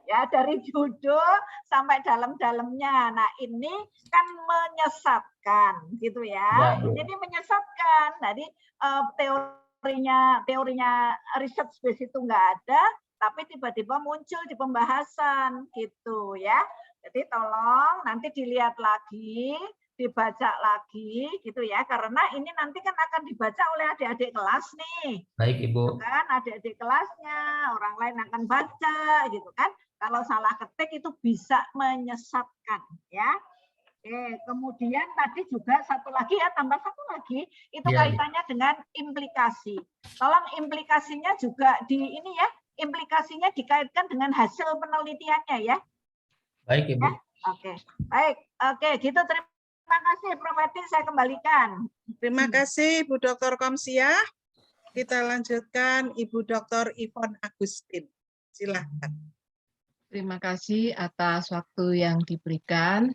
Ya, dari judul sampai dalam-dalamnya. Nah, ini kan menyesatkan, gitu ya. Jadi menyesatkan. Jadi teorinya research base itu nggak ada, tapi tiba-tiba muncul di pembahasan, gitu ya. Jadi tolong nanti dilihat lagi, dibaca lagi, gitu ya. Karena ini nanti kan akan dibaca oleh adik-adik kelas nih. Baik, Ibu. Kan adik-adik kelasnya, orang lain akan baca, gitu kan. Kalau salah ketik itu bisa menyesatkan, ya. Oke, kemudian tadi juga satu lagi ya, tambah satu lagi, itu Iya, kaitannya dengan implikasi. Tolong implikasinya juga di ini ya, implikasinya dikaitkan dengan hasil penelitiannya ya. baik Ibu. Oke, baik. Oke, gitu. Terima kasih, Prof. Edi, saya kembalikan. Terima kasih Ibu Dr. Komsiah. Kita lanjutkan Ibu Dr. Ivon Agustin. Silakan. Terima kasih atas waktu yang diberikan.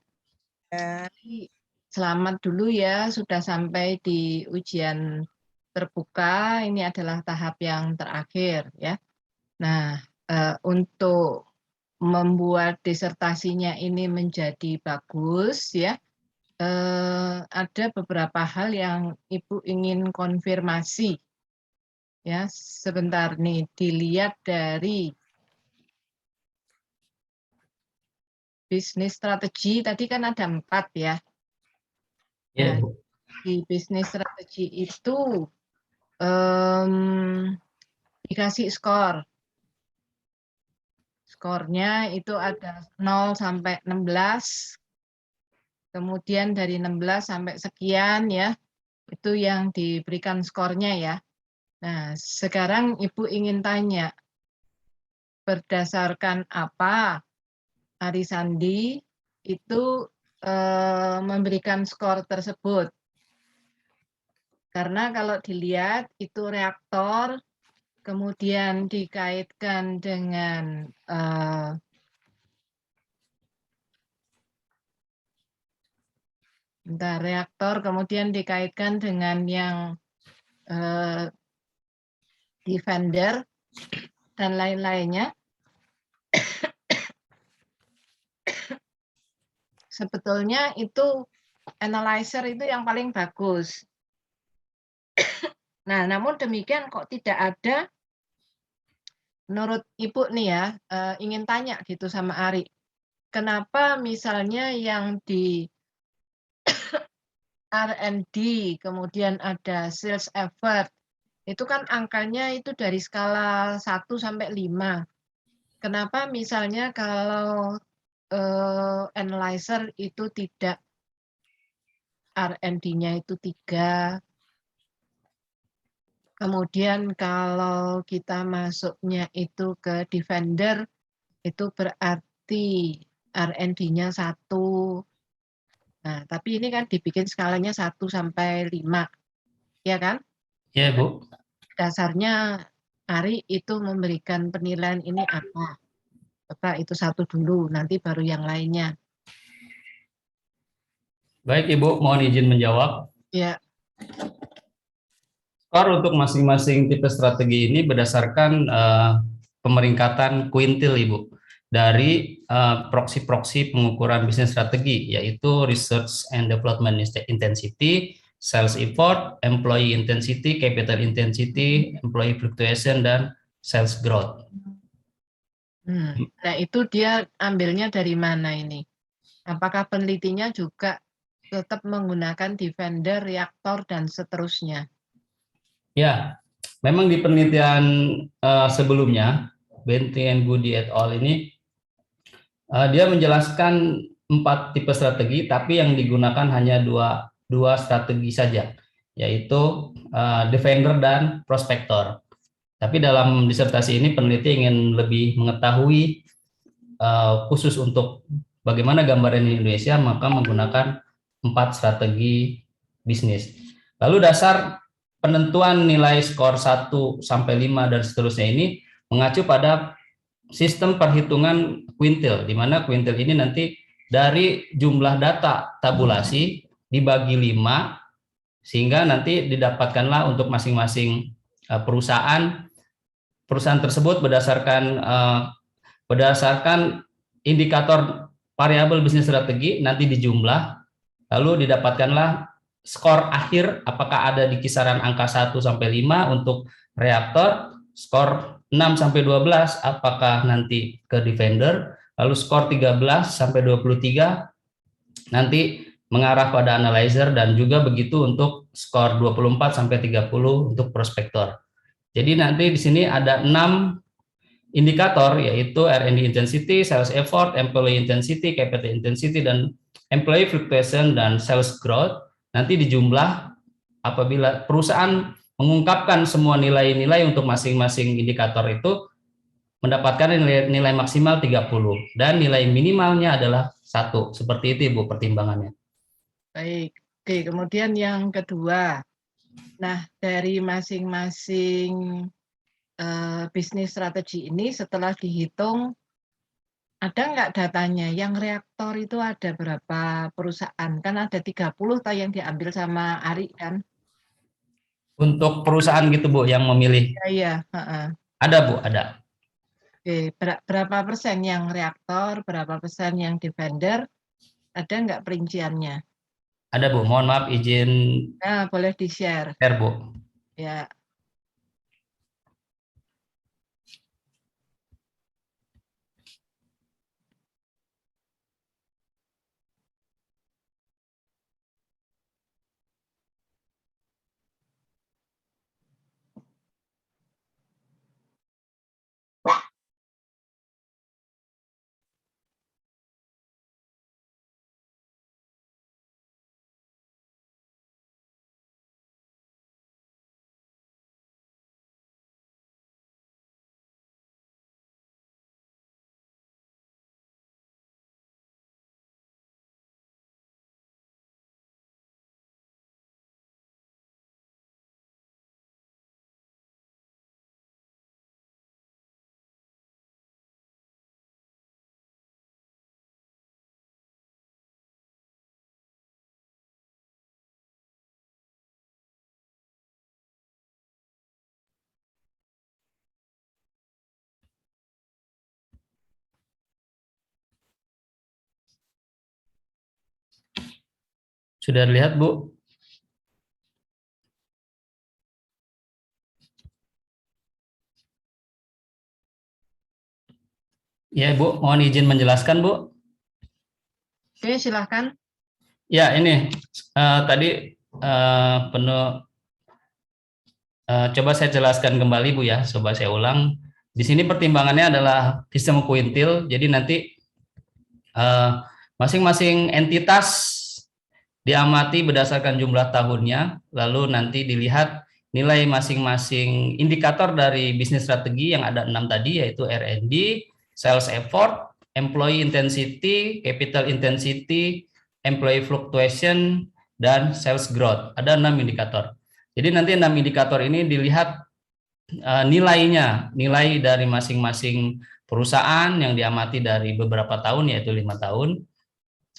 Selamat dulu ya, sudah sampai di ujian terbuka. Ini adalah tahap yang terakhir ya. Nah, untuk membuat disertasinya ini menjadi bagus ya, ada beberapa hal yang Ibu ingin konfirmasi. Ya, sebentar nih, dilihat dari bisnis strategi tadi kan ada 4 ya. Iya, Nah, Bu. di bisnis strategi itu dikasih skor. Skornya itu ada 0 sampai 16. Kemudian dari 16 sampai sekian ya, itu yang diberikan skornya ya. Nah, sekarang Ibu ingin tanya, berdasarkan apa Arisandi itu memberikan skor tersebut? Karena kalau dilihat itu reaktor, kemudian dikaitkan dengan reaktor, kemudian dikaitkan dengan yang defender dan lain-lainnya. Sebetulnya itu analyzer itu yang paling bagus. Nah, namun demikian kok tidak ada, menurut Ibu nih ya, ingin tanya gitu sama Ari, kenapa misalnya yang di R&D, kemudian ada sales effort, itu kan angkanya itu dari skala 1 sampai 5. Kenapa misalnya kalau analyzer itu tidak, R&D-nya itu 3. Kemudian kalau kita masuknya itu ke defender, itu berarti R&D-nya 1. Nah, tapi ini kan dibikin skalanya 1 sampai 5, ya kan? Iya, Bu. Dasarnya Ari itu memberikan penilaian ini apa? Coba itu 1 dulu, nanti baru yang lainnya. Baik Ibu, mohon izin menjawab. Ya, Skor untuk masing-masing tipe strategi ini berdasarkan pemeringkatan kuintil, Ibu, dari proksi-proksi pengukuran bisnis strategi, yaitu Research and Development Intensity, Sales Effort, Employee Intensity, Capital Intensity, Employee Fluctuation, dan Sales Growth. Nah itu dia ambilnya dari mana ini? Apakah penelitinya juga tetap menggunakan defender, reaktor, dan seterusnya? Ya, memang di penelitian sebelumnya, Bentley and Goody et al. Ini dia menjelaskan 4 tipe strategi, tapi yang digunakan hanya dua strategi saja, yaitu defender dan prospektor. Tapi dalam disertasi ini peneliti ingin lebih mengetahui khusus untuk bagaimana gambaran di Indonesia, maka menggunakan 4 strategi bisnis. Lalu dasar penentuan nilai skor 1 sampai 5 dan seterusnya ini mengacu pada sistem perhitungan kuintil, di mana kuintil ini nanti dari jumlah data tabulasi dibagi 5, sehingga nanti didapatkanlah untuk masing-masing perusahaan tersebut berdasarkan indikator variabel bisnis strategi nanti dijumlah, lalu didapatkanlah skor akhir apakah ada di kisaran angka 1 sampai 5 untuk reaktor, skor 6 sampai 12 apakah nanti ke defender, lalu skor 13 sampai 23 nanti mengarah pada analyzer, dan juga begitu untuk skor 24 sampai 30 untuk prospektor. Jadi nanti di sini ada 6 indikator, yaitu R&D intensity, sales effort, employee intensity, capital intensity, dan employee fluctuation, dan sales growth. Nanti dijumlah apabila perusahaan mengungkapkan semua nilai-nilai untuk masing-masing indikator itu mendapatkan nilai maksimal 30 dan nilai minimalnya adalah 1. Seperti itu Ibu pertimbangannya. Baik. Oke, kemudian yang kedua. Nah, dari masing-masing bisnis strategi ini setelah dihitung, ada nggak datanya yang reaktor itu ada berapa perusahaan? Kan ada 30 toh yang diambil sama Ari kan? Untuk perusahaan gitu Bu yang memilih. Iya, heeh. Ada Bu, ada. Oke, berapa persen yang reaktor, berapa persen yang di vendor? Ada nggak perinciannya? Ada Bu, mohon maaf izin Nah, boleh di-share. share Bu. Ya. Sudah lihat Bu? Ya Bu, mohon izin menjelaskan Bu. Oke, silahkan. Ya ini tadi coba saya jelaskan kembali Bu ya, coba saya ulang. Di sini pertimbangannya adalah sistem kuintil, jadi nanti masing-masing entitas diamati berdasarkan jumlah tahunnya, lalu nanti dilihat nilai masing-masing indikator dari bisnis strategi yang ada 6 tadi, yaitu R&D, sales effort, employee intensity, capital intensity, employee fluctuation, dan sales growth. Ada 6 indikator. Jadi nanti 6 indikator ini dilihat nilainya, nilai dari masing-masing perusahaan yang diamati dari beberapa tahun, yaitu 5 tahun,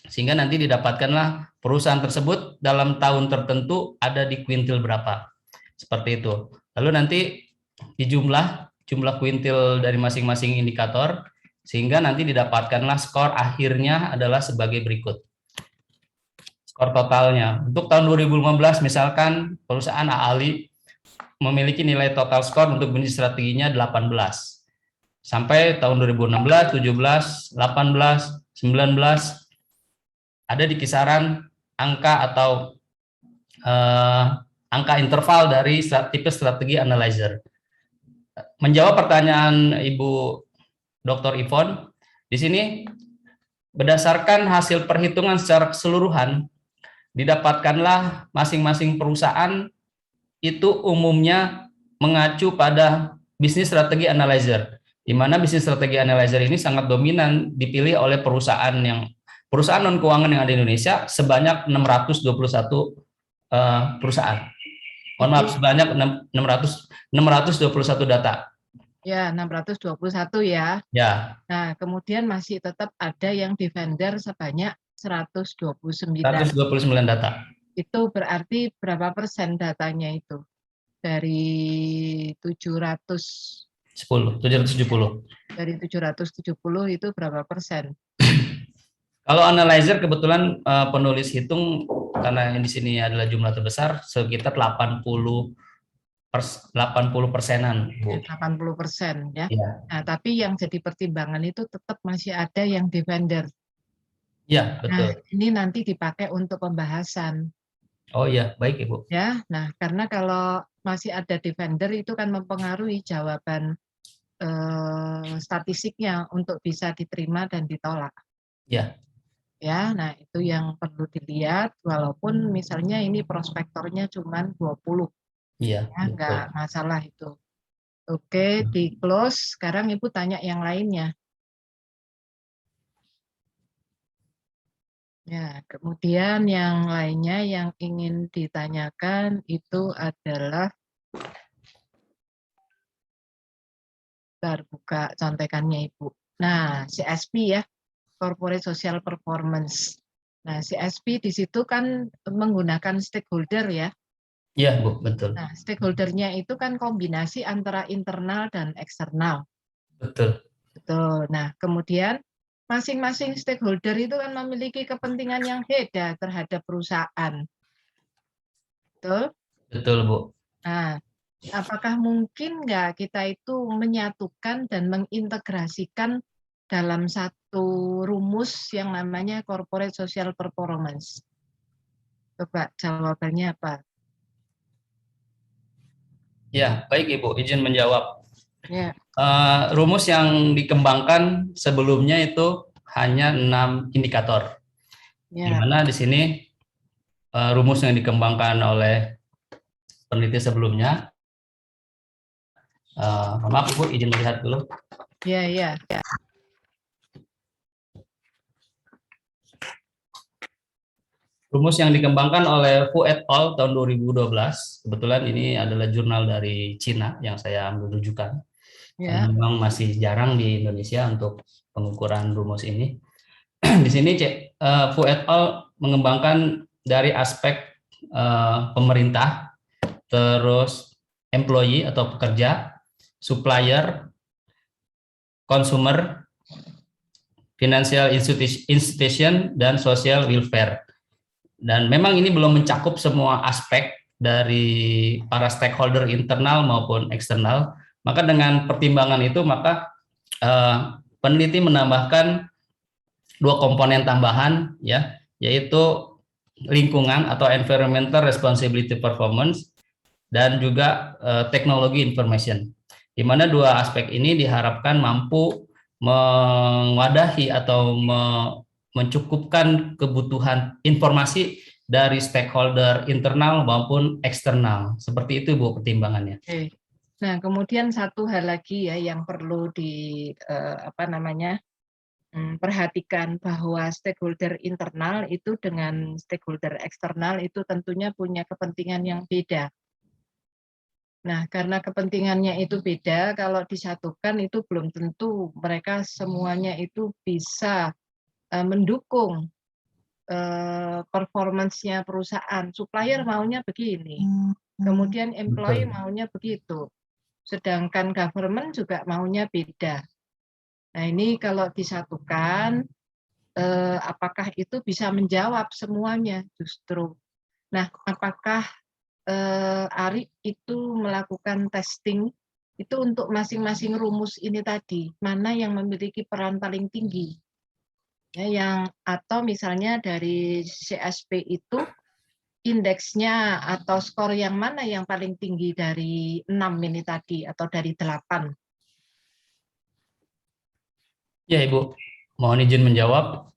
sehingga nanti didapatkanlah perusahaan tersebut dalam tahun tertentu ada di kuintil berapa, seperti itu. Lalu nanti dijumlah jumlah kuintil dari masing-masing indikator, sehingga nanti didapatkanlah skor akhirnya adalah sebagai berikut. Skor totalnya untuk tahun 2015 misalkan perusahaan AALI memiliki nilai total skor untuk bisnis strateginya 18. Sampai tahun 2016, 17, 18, 19 ada di kisaran angka atau angka interval dari tipe strategi analyzer. Menjawab pertanyaan Ibu Dr. Yvonne, di sini berdasarkan hasil perhitungan secara keseluruhan didapatkanlah masing-masing perusahaan itu umumnya mengacu pada bisnis strategi analyzer, di mana bisnis strategi analyzer ini sangat dominan dipilih oleh perusahaan non keuangan yang ada di Indonesia sebanyak 621 perusahaan. Mohon maaf, sebanyak 621 data. Ya, 621 ya. Ya. Nah, kemudian masih tetap ada yang di vendor sebanyak 129. 129 data. Itu berarti berapa persen datanya itu? Dari 770. Dari 770 itu berapa persen? Kalau analyzer kebetulan penulis hitung karena di sini adalah jumlah terbesar sekitar 80 persenan, Bu. 80% ya. Ya. Nah, tapi yang jadi pertimbangan itu tetap masih ada yang di vendor. Ya, betul. Nah, ini nanti dipakai untuk pembahasan. Oh iya, baik Ibu. Ya, nah karena kalau masih ada di vendor itu kan mempengaruhi jawaban statistiknya untuk bisa diterima dan ditolak. Ya. Ya, nah itu yang perlu dilihat walaupun misalnya ini prospektornya cuma 20, Iya, ya betul. nggak masalah itu. Oke, di close. Sekarang Ibu tanya yang lainnya. Ya, kemudian yang lainnya yang ingin ditanyakan itu adalah, bentar, buka contekannya Ibu. Nah, CSP ya, Corporate Social Performance. Nah, CSP di situ kan menggunakan stakeholder ya. Iya, Bu, betul. Nah, stakeholdernya itu kan kombinasi antara internal dan eksternal. Betul. Betul. Nah, kemudian masing-masing stakeholder itu kan memiliki kepentingan yang beda terhadap perusahaan. Betul? Betul, Bu. Nah, apakah mungkin nggak kita itu menyatukan dan mengintegrasikan dalam satu rumus yang namanya Corporate Social Performance? Coba jawabannya apa? Ya, baik Ibu, izin menjawab. Ya. Rumus yang dikembangkan sebelumnya itu hanya 6 indikator. Di Ya. mana di sini rumus yang dikembangkan oleh peneliti sebelumnya. Maaf Ibu, izin melihat dulu. Ya. Rumus yang dikembangkan oleh Fu et al. Tahun 2012, kebetulan ini adalah jurnal dari Cina yang saya ambil rujukan. Ya. Memang masih jarang di Indonesia untuk pengukuran rumus ini. Di sini Fu et al. Mengembangkan dari aspek pemerintah, terus employee atau pekerja, supplier, consumer, financial institution, dan social welfare. Dan memang ini belum mencakup semua aspek dari para stakeholder internal maupun eksternal. Maka dengan pertimbangan itu, maka peneliti menambahkan 2 komponen tambahan, ya, yaitu lingkungan atau environmental responsibility performance dan juga teknologi information. Di mana 2 aspek ini diharapkan mampu mewadahi atau mencukupkan kebutuhan informasi dari stakeholder internal maupun eksternal. Seperti itu Bu pertimbangannya. Oke. Nah, kemudian satu hal lagi ya yang perlu perhatikan bahwa stakeholder internal itu dengan stakeholder eksternal itu tentunya punya kepentingan yang beda. Nah, karena kepentingannya itu beda, kalau disatukan itu belum tentu mereka semuanya itu bisa mendukung performance-nya perusahaan. Supplier maunya begini, kemudian employee maunya begitu, sedangkan government juga maunya beda. Nah, ini kalau disatukan, apakah itu bisa menjawab semuanya justru? Nah, apakah Ari itu melakukan testing itu untuk masing-masing rumus ini tadi, mana yang memiliki peran paling tinggi? Ya, atau misalnya dari CSP itu indeksnya atau skor yang mana yang paling tinggi dari 6 ini tadi atau dari 8? Ya Ibu, mohon izin menjawab.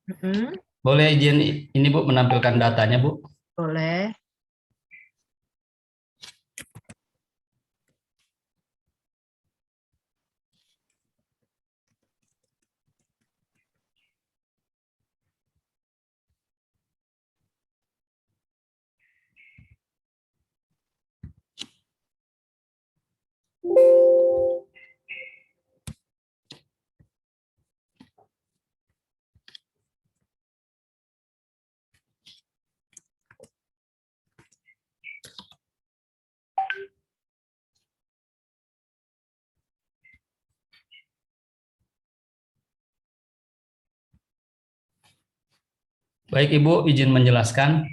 Boleh izin ini Bu menampilkan datanya Bu? Boleh. Baik Ibu, izin menjelaskan.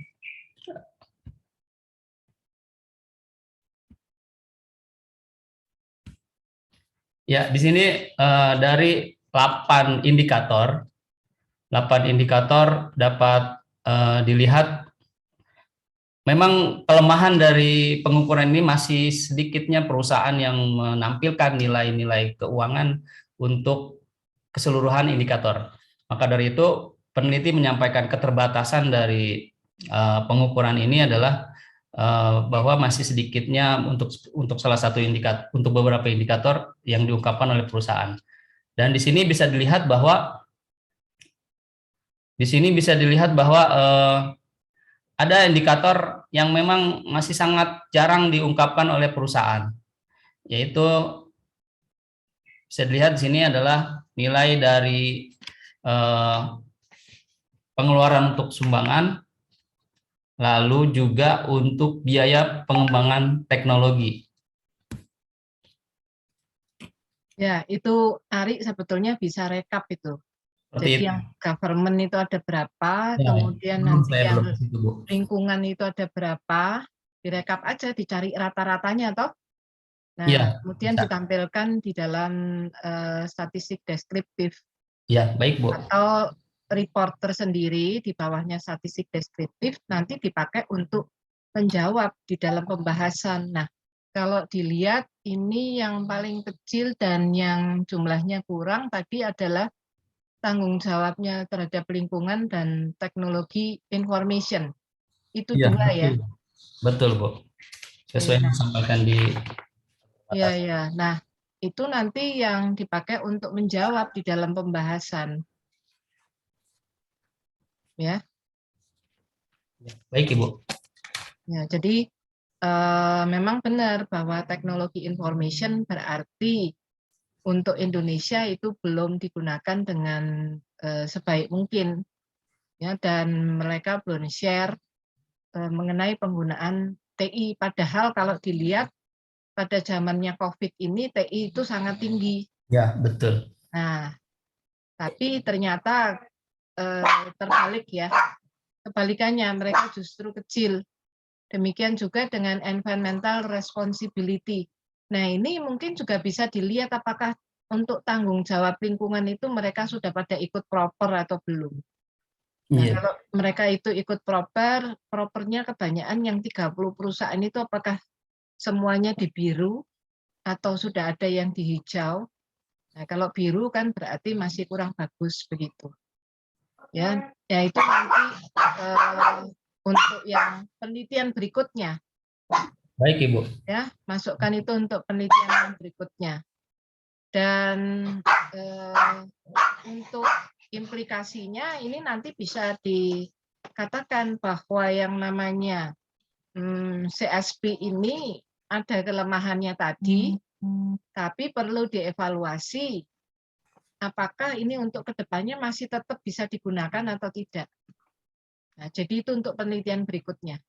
Ya, di sini dari 8 indikator dapat dilihat memang kelemahan dari pengukuran ini masih sedikitnya perusahaan yang menampilkan nilai-nilai keuangan untuk keseluruhan indikator. Maka dari itu peneliti menyampaikan keterbatasan dari pengukuran ini adalah bahwa masih sedikitnya untuk salah satu indikator, untuk beberapa indikator yang diungkapkan oleh perusahaan. Dan di sini bisa dilihat bahwa ada indikator yang memang masih sangat jarang diungkapkan oleh perusahaan, yaitu bisa dilihat di sini adalah nilai dari pengeluaran untuk sumbangan, lalu juga untuk biaya pengembangan teknologi. Ya, itu Ari sebetulnya bisa rekap itu. Jadi yang government itu ada berapa, ya, kemudian nanti yang Bu. lingkungan itu ada berapa, direkap aja, dicari rata-ratanya toh. Nah, Ya, kemudian bisa. ditampilkan di dalam statistik deskriptif. Ya, baik Bu. Atau report tersendiri di bawahnya statistik deskriptif nanti dipakai untuk menjawab di dalam pembahasan. Nah, kalau dilihat ini yang paling kecil dan yang jumlahnya kurang tadi adalah tanggung jawabnya terhadap lingkungan dan teknologi information. Itu Ya, dua betul. ya. Betul, Bu. Sesuai yang disampaikan di ya, ya. Nah, itu nanti yang dipakai untuk menjawab di dalam pembahasan. Ya. Baik, Ibu. Ya, jadi memang benar bahwa teknologi information berarti untuk Indonesia itu belum digunakan dengan sebaik mungkin, ya, dan mereka belum share mengenai penggunaan TI. Padahal kalau dilihat pada zamannya COVID ini TI itu sangat tinggi. Ya, betul. Nah, tapi ternyata terbalik ya, kebalikannya mereka justru kecil. Demikian juga dengan environmental responsibility. Nah, ini mungkin juga bisa dilihat apakah untuk tanggung jawab lingkungan itu mereka sudah pada ikut proper atau belum. Nah, Iya. kalau mereka itu ikut propernya kebanyakan yang 30 perusahaan itu apakah semuanya di biru atau sudah ada yang di hijau? Nah, kalau biru kan berarti masih kurang bagus begitu. Ya, itu nanti untuk yang penelitian berikutnya. Baik, Ibu. Ya, masukkan itu untuk penelitian yang berikutnya. Dan untuk implikasinya ini nanti bisa dikatakan bahwa yang namanya CSP ini ada kelemahannya tadi, tapi perlu dievaluasi apakah ini untuk kedepannya masih tetap bisa digunakan atau tidak. Nah, jadi itu untuk penelitian berikutnya.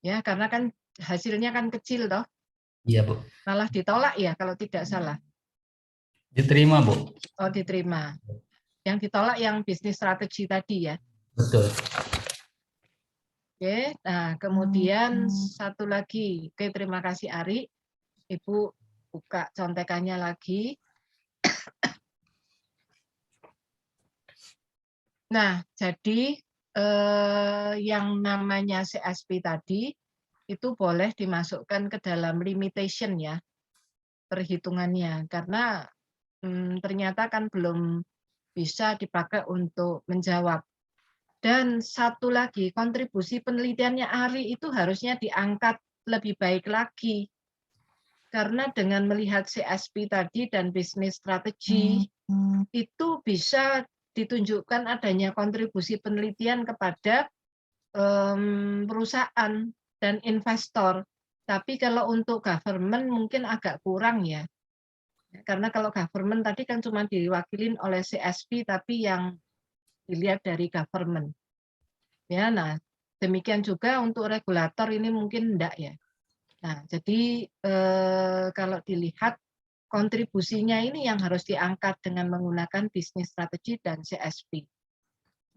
Ya, karena kan hasilnya kan kecil toh. Iya, Bu. Malah ditolak ya kalau tidak salah. Diterima, Bu. Oh, diterima. Yang ditolak yang bisnis strategi tadi ya. Betul. Oke, nah kemudian satu lagi. Oke, terima kasih Ari. Ibu buka contekannya lagi. Nah, jadi yang namanya CSP tadi itu boleh dimasukkan ke dalam limitation ya, perhitungannya. Karena ternyata kan belum bisa dipakai untuk menjawab. Dan satu lagi, kontribusi penelitiannya Ari itu harusnya diangkat lebih baik lagi. Karena dengan melihat CSP tadi dan bisnis strategi, itu bisa ditunjukkan adanya kontribusi penelitian kepada perusahaan dan investor. Tapi kalau untuk government mungkin agak kurang ya. Karena kalau government tadi kan cuma diwakilin oleh CSP, tapi yang dilihat dari government. Ya, nah demikian juga untuk regulator ini mungkin enggak ya. Nah, jadi kalau dilihat kontribusinya ini yang harus diangkat dengan menggunakan bisnis strategi dan CSP.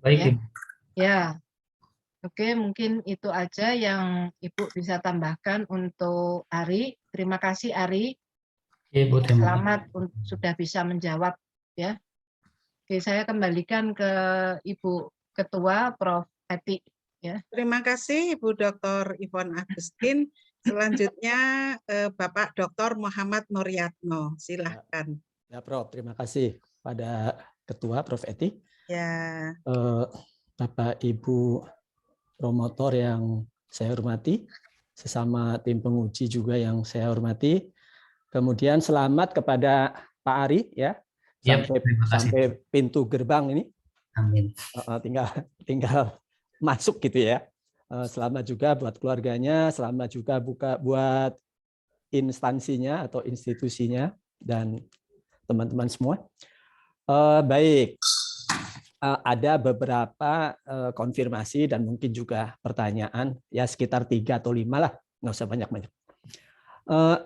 Baik, ya. Ibu. Ya, oke, mungkin itu aja yang Ibu bisa tambahkan untuk Ari. Terima kasih Ari. Ibu, Selamat sudah bisa menjawab ya. Oke, saya kembalikan ke Ibu Ketua Prof. Eti. Ya. Terima kasih Ibu Dr. Ivon Agustin. Selanjutnya Bapak Dr. Muhammad Nuryatno. Silahkan. Ya, Prof. Terima kasih pada Ketua, Prof. Eti. Ya. Bapak Ibu promotor yang saya hormati, sesama tim penguji juga yang saya hormati. Kemudian selamat kepada Pak Ari ya, sampai pintu gerbang ini. Amin. Tinggal masuk gitu ya. Selamat juga buat keluarganya, selamat juga buat instansinya atau institusinya dan teman-teman semua. Baik. Ada beberapa konfirmasi dan mungkin juga pertanyaan, ya sekitar 3 atau 5 lah, nggak usah banyak-banyak.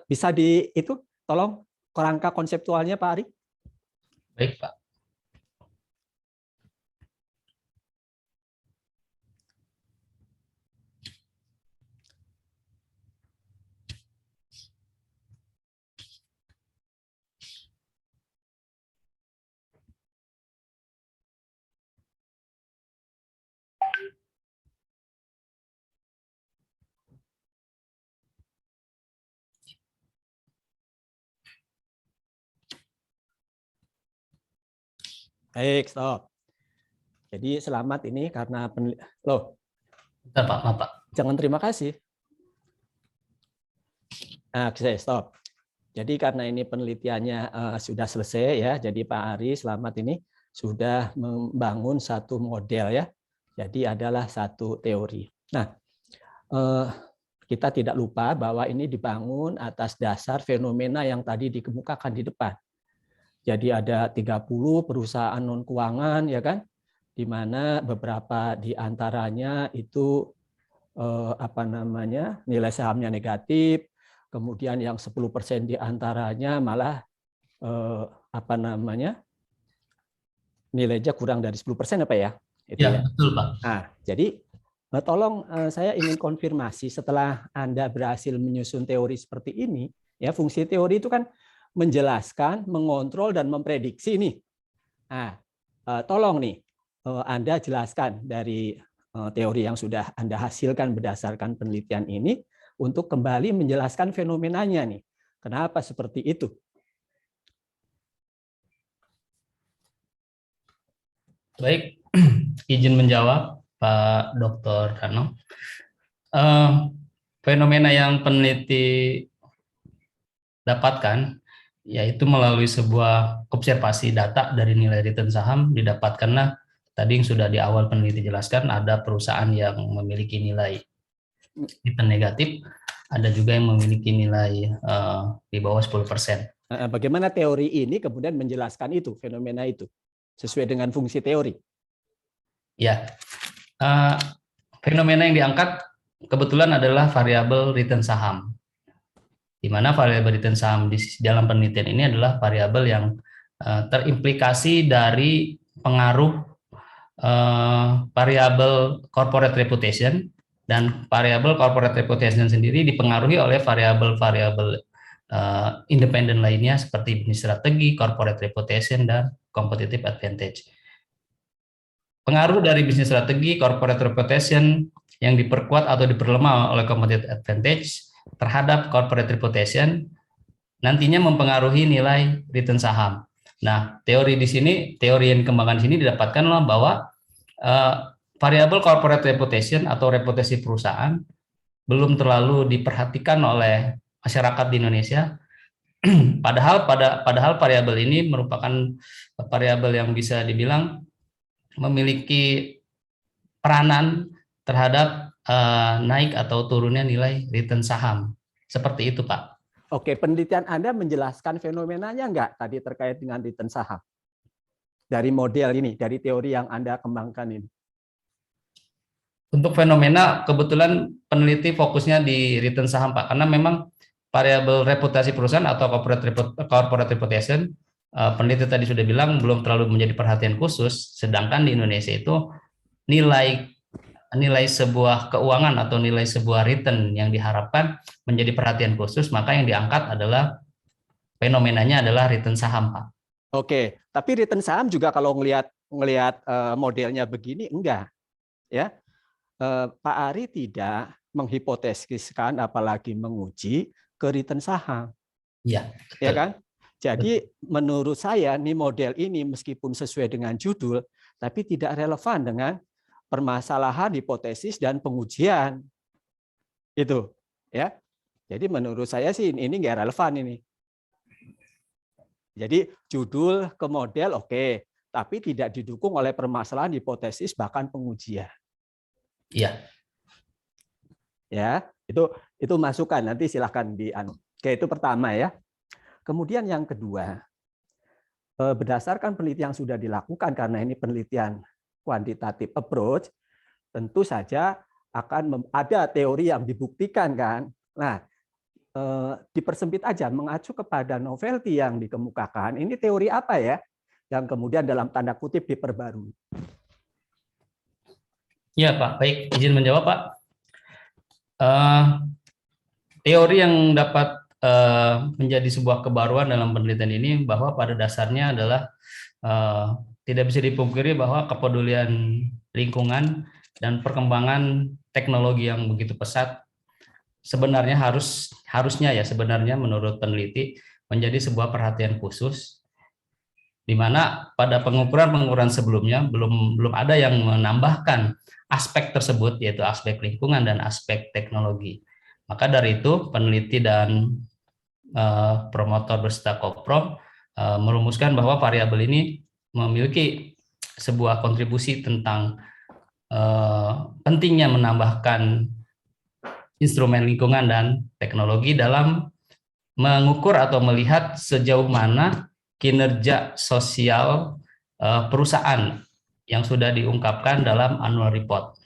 Bisa itu tolong kerangka konseptualnya Pak Ari? Baik Pak. Baik, stop. Jadi selamat ini karena Bentar, Pak, maaf, Pak. Jangan terima kasih. Nah, saya stop. Jadi karena ini penelitiannya sudah selesai ya, jadi Pak Ari selamat ini sudah membangun satu model ya. Jadi adalah satu teori. Nah, kita tidak lupa bahwa ini dibangun atas dasar fenomena yang tadi dikemukakan di depan. Jadi ada 30 perusahaan non keuangan ya kan, di mana beberapa di antaranya itu nilai sahamnya negatif, kemudian yang 10% di antaranya malah nilainya kurang dari 10% apa ya? Itu ya, betul Pak. Nah, jadi tolong saya ingin konfirmasi setelah Anda berhasil menyusun teori seperti ini, ya fungsi teori itu kan menjelaskan, mengontrol, dan memprediksi nih. Nah, tolong nih Anda jelaskan dari teori yang sudah Anda hasilkan berdasarkan penelitian ini untuk kembali menjelaskan fenomenanya nih. Kenapa seperti itu? Baik, izin menjawab Pak Dr. Rano. Fenomena yang peneliti dapatkan yaitu melalui sebuah observasi data dari nilai return saham didapatkanlah tadi yang sudah di awal peneliti jelaskan, ada perusahaan yang memiliki nilai return negatif, ada juga yang memiliki nilai di bawah 10%. Bagaimana teori ini kemudian menjelaskan itu, fenomena itu, sesuai dengan fungsi teori? Ya, fenomena yang diangkat kebetulan adalah variabel return saham, di mana variabel return saham di dalam penelitian ini adalah variabel yang terimplikasi dari pengaruh variabel corporate reputation, dan variabel corporate reputation sendiri dipengaruhi oleh variabel-variabel independen lainnya seperti bisnis strategi, corporate reputation, dan competitive advantage. Pengaruh dari bisnis strategi, corporate reputation yang diperkuat atau diperlemah oleh competitive advantage terhadap corporate reputation nantinya mempengaruhi nilai return saham. Nah, teori di sini, teori yang dikembangkan di sini didapatkanlah bahwa variabel corporate reputation atau reputasi perusahaan belum terlalu diperhatikan oleh masyarakat di Indonesia. padahal variabel ini merupakan variabel yang bisa dibilang memiliki peranan terhadap naik atau turunnya nilai return saham. Seperti itu, Pak. Oke, penelitian Anda menjelaskan fenomenanya enggak tadi terkait dengan return saham? Dari model ini, dari teori yang Anda kembangkan ini. Untuk fenomena, kebetulan peneliti fokusnya di return saham, Pak, karena memang variabel reputasi perusahaan atau corporate reputation, peneliti tadi sudah bilang belum terlalu menjadi perhatian khusus, sedangkan di Indonesia itu nilai sebuah keuangan atau nilai sebuah return yang diharapkan menjadi perhatian khusus, maka yang diangkat adalah fenomenanya adalah return saham, Pak. Oke, tapi return saham juga kalau ngelihat modelnya begini enggak, ya. Pak Ari tidak menghipotesiskan apalagi menguji ke return saham. Iya, ya kan? Jadi menurut saya nih model ini meskipun sesuai dengan judul, tapi tidak relevan dengan permasalahan, hipotesis, dan pengujian. Itu, ya. Jadi menurut saya sih ini nggak relevan ini. Jadi judul ke model oke, tapi tidak didukung oleh permasalahan, hipotesis, bahkan pengujian. Iya. Ya, itu masukan, nanti silahkan Oke, itu pertama ya. Kemudian yang kedua, berdasarkan penelitian yang sudah dilakukan, karena ini penelitian quantitative approach, tentu saja akan ada teori yang dibuktikan kan. Nah, dipersempit aja, mengacu kepada novelty yang dikemukakan. Ini teori apa ya? Yang kemudian dalam tanda kutip diperbarui. Ya Pak, baik, izin menjawab Pak. Teori yang dapat menjadi sebuah kebaruan dalam penelitian ini bahwa pada dasarnya adalah tidak bisa dipungkiri bahwa kepedulian lingkungan dan perkembangan teknologi yang begitu pesat sebenarnya harusnya ya sebenarnya menurut peneliti menjadi sebuah perhatian khusus, di mana pada pengukuran sebelumnya belum ada yang menambahkan aspek tersebut, yaitu aspek lingkungan dan aspek teknologi. Maka dari itu peneliti dan promotor beserta Koprom merumuskan bahwa variabel ini memiliki sebuah kontribusi tentang pentingnya menambahkan instrumen lingkungan dan teknologi dalam mengukur atau melihat sejauh mana kinerja sosial perusahaan yang sudah diungkapkan dalam annual report.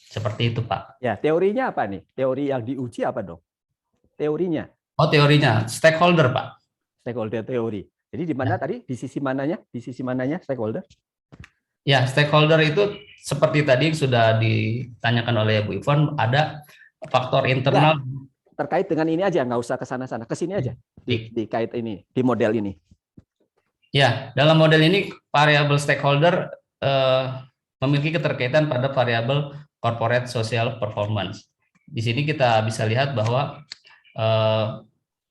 Seperti itu, Pak. Ya, teorinya apa nih? Teori yang diuji apa dong? Teorinya? Oh, teorinya stakeholder, Pak. Stakeholder teori. Jadi di mana tadi? Di sisi mananya? Di sisi mananya stakeholder? Ya, stakeholder itu seperti tadi sudah ditanyakan oleh Bu Ivon, ada faktor internal. Terkait dengan ini aja, nggak usah ke sana-sana, ke sini aja. Dikait ini, di model ini. Ya, dalam model ini variabel stakeholder memiliki keterkaitan pada variabel corporate social performance. Di sini kita bisa lihat bahwa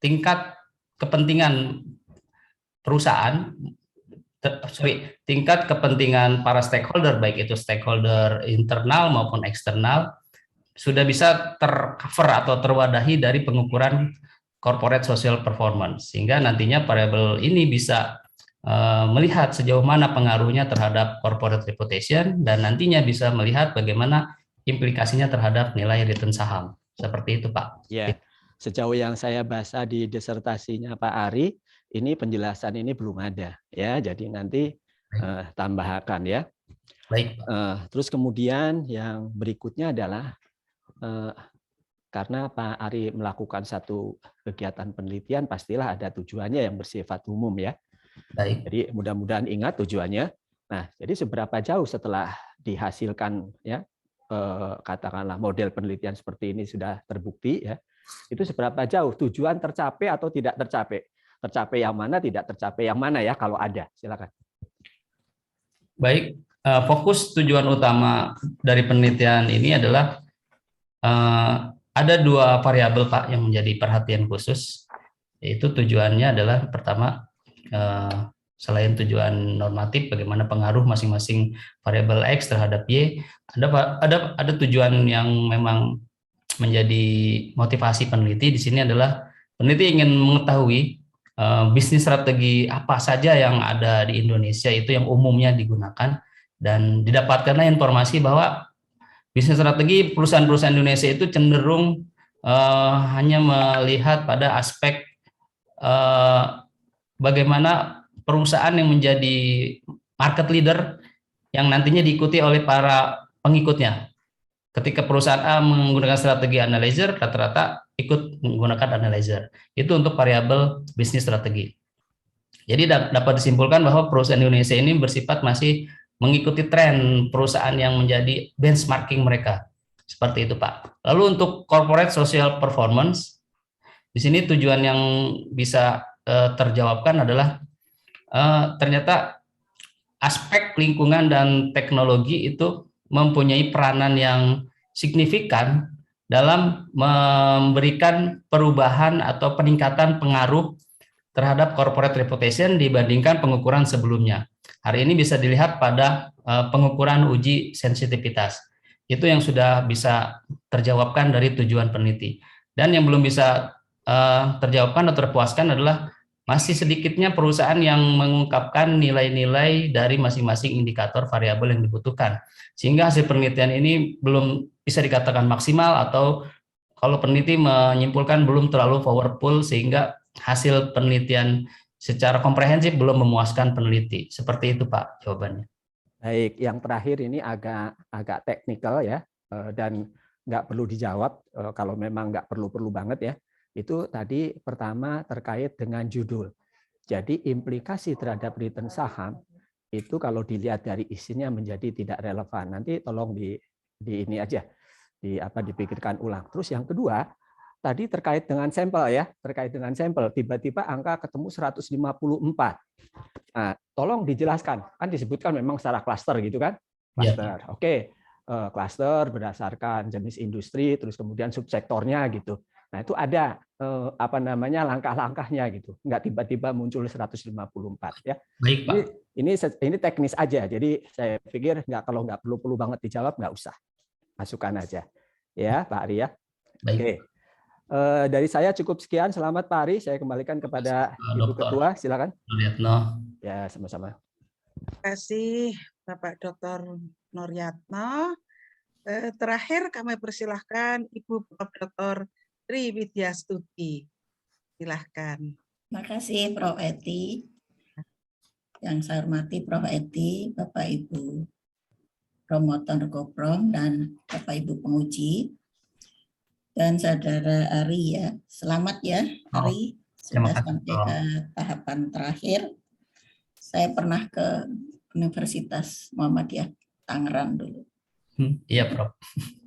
tingkat kepentingan perusahaan, tingkat kepentingan para stakeholder, baik itu stakeholder internal maupun eksternal, sudah bisa tercover atau terwadahi dari pengukuran corporate social performance, sehingga nantinya variabel ini bisa melihat sejauh mana pengaruhnya terhadap corporate reputation dan nantinya bisa melihat bagaimana implikasinya terhadap nilai return saham. Seperti itu, Pak. Ya, sejauh yang saya baca di disertasinya Pak Ari, ini penjelasan ini belum ada, ya. Jadi nanti tambahkan ya. Baik. Terus kemudian yang berikutnya adalah karena Pak Ari melakukan satu kegiatan penelitian, pastilah ada tujuannya yang bersifat umum ya. Baik. Jadi mudah-mudahan ingat tujuannya. Nah, jadi seberapa jauh setelah dihasilkan ya katakanlah model penelitian seperti ini sudah terbukti ya, itu seberapa jauh tujuan tercapai atau tidak tercapai? Tercapai yang mana, tidak tercapai yang mana ya kalau ada? Silakan. Baik, fokus tujuan utama dari penelitian ini adalah ada dua variabel Pak yang menjadi perhatian khusus, yaitu tujuannya adalah pertama selain tujuan normatif bagaimana pengaruh masing-masing variabel X terhadap Y, ada tujuan yang memang menjadi motivasi peneliti di sini adalah peneliti ingin mengetahui bisnis strategi apa saja yang ada di Indonesia itu yang umumnya digunakan dan didapatkanlah informasi bahwa bisnis strategi perusahaan-perusahaan Indonesia itu cenderung hanya melihat pada aspek bagaimana perusahaan yang menjadi market leader yang nantinya diikuti oleh para pengikutnya. Ketika perusahaan A menggunakan strategi analyzer, rata-rata ikut menggunakan analyzer. Itu untuk variabel bisnis strategi. Jadi dapat disimpulkan bahwa perusahaan Indonesia ini bersifat masih mengikuti tren perusahaan yang menjadi benchmarking mereka. Seperti itu, Pak. Lalu untuk corporate social performance, di sini tujuan yang bisa terjawabkan adalah ternyata aspek lingkungan dan teknologi itu mempunyai peranan yang signifikan dalam memberikan perubahan atau peningkatan pengaruh terhadap corporate reputation dibandingkan pengukuran sebelumnya. Hari ini bisa dilihat pada pengukuran uji sensitivitas. Itu yang sudah bisa terjawabkan dari tujuan peneliti. Dan yang belum bisa terjawabkan atau terpuaskan adalah masih sedikitnya perusahaan yang mengungkapkan nilai-nilai dari masing-masing indikator variabel yang dibutuhkan. Sehingga hasil penelitian ini belum bisa dikatakan maksimal, atau kalau peneliti menyimpulkan belum terlalu powerful, sehingga hasil penelitian secara komprehensif belum memuaskan peneliti. Seperti itu Pak jawabannya. Baik, yang terakhir ini agak teknikal ya, dan nggak perlu dijawab kalau memang nggak perlu banget ya. Itu tadi pertama terkait dengan judul. Jadi implikasi terhadap return saham itu kalau dilihat dari isinya menjadi tidak relevan. Nanti tolong di ini aja, dipikirkan ulang. Terus yang kedua, tadi terkait dengan sampel ya, terkait dengan sampel tiba-tiba angka ketemu 154. Nah, tolong dijelaskan. Kan disebutkan memang secara klaster gitu kan? Klaster. Ya. Oke. Klaster berdasarkan jenis industri, terus kemudian subsektornya gitu. Nah, itu ada langkah-langkahnya gitu. Nggak tiba-tiba muncul 154 ya. Baik, Pak. Ini teknis aja. Jadi saya pikir kalau nggak perlu banget dijawab, nggak usah. Masukkan aja. Ya, Pak Ari ya. Baik. Oke. Dari saya cukup sekian. Selamat Pak Ari. Saya kembalikan kepada Ibu Ketua. Silakan. Nuryatno. Ya, sama-sama. Terima kasih Bapak Dr. Nuryatno. Terakhir kami persilahkan Ibu Prof. Dr. Tri Widyastuti. Silahkan. Terima kasih Prof. Eti. Yang saya hormati Prof. Eti, Bapak Ibu promotor Koprom, dan Bapak Ibu penguji, dan Saudara Ari ya. Selamat ya Ari, sudah sampai ke tahapan terakhir. Saya pernah ke Universitas Muhammadiyah Tangerang dulu. Iya Prof.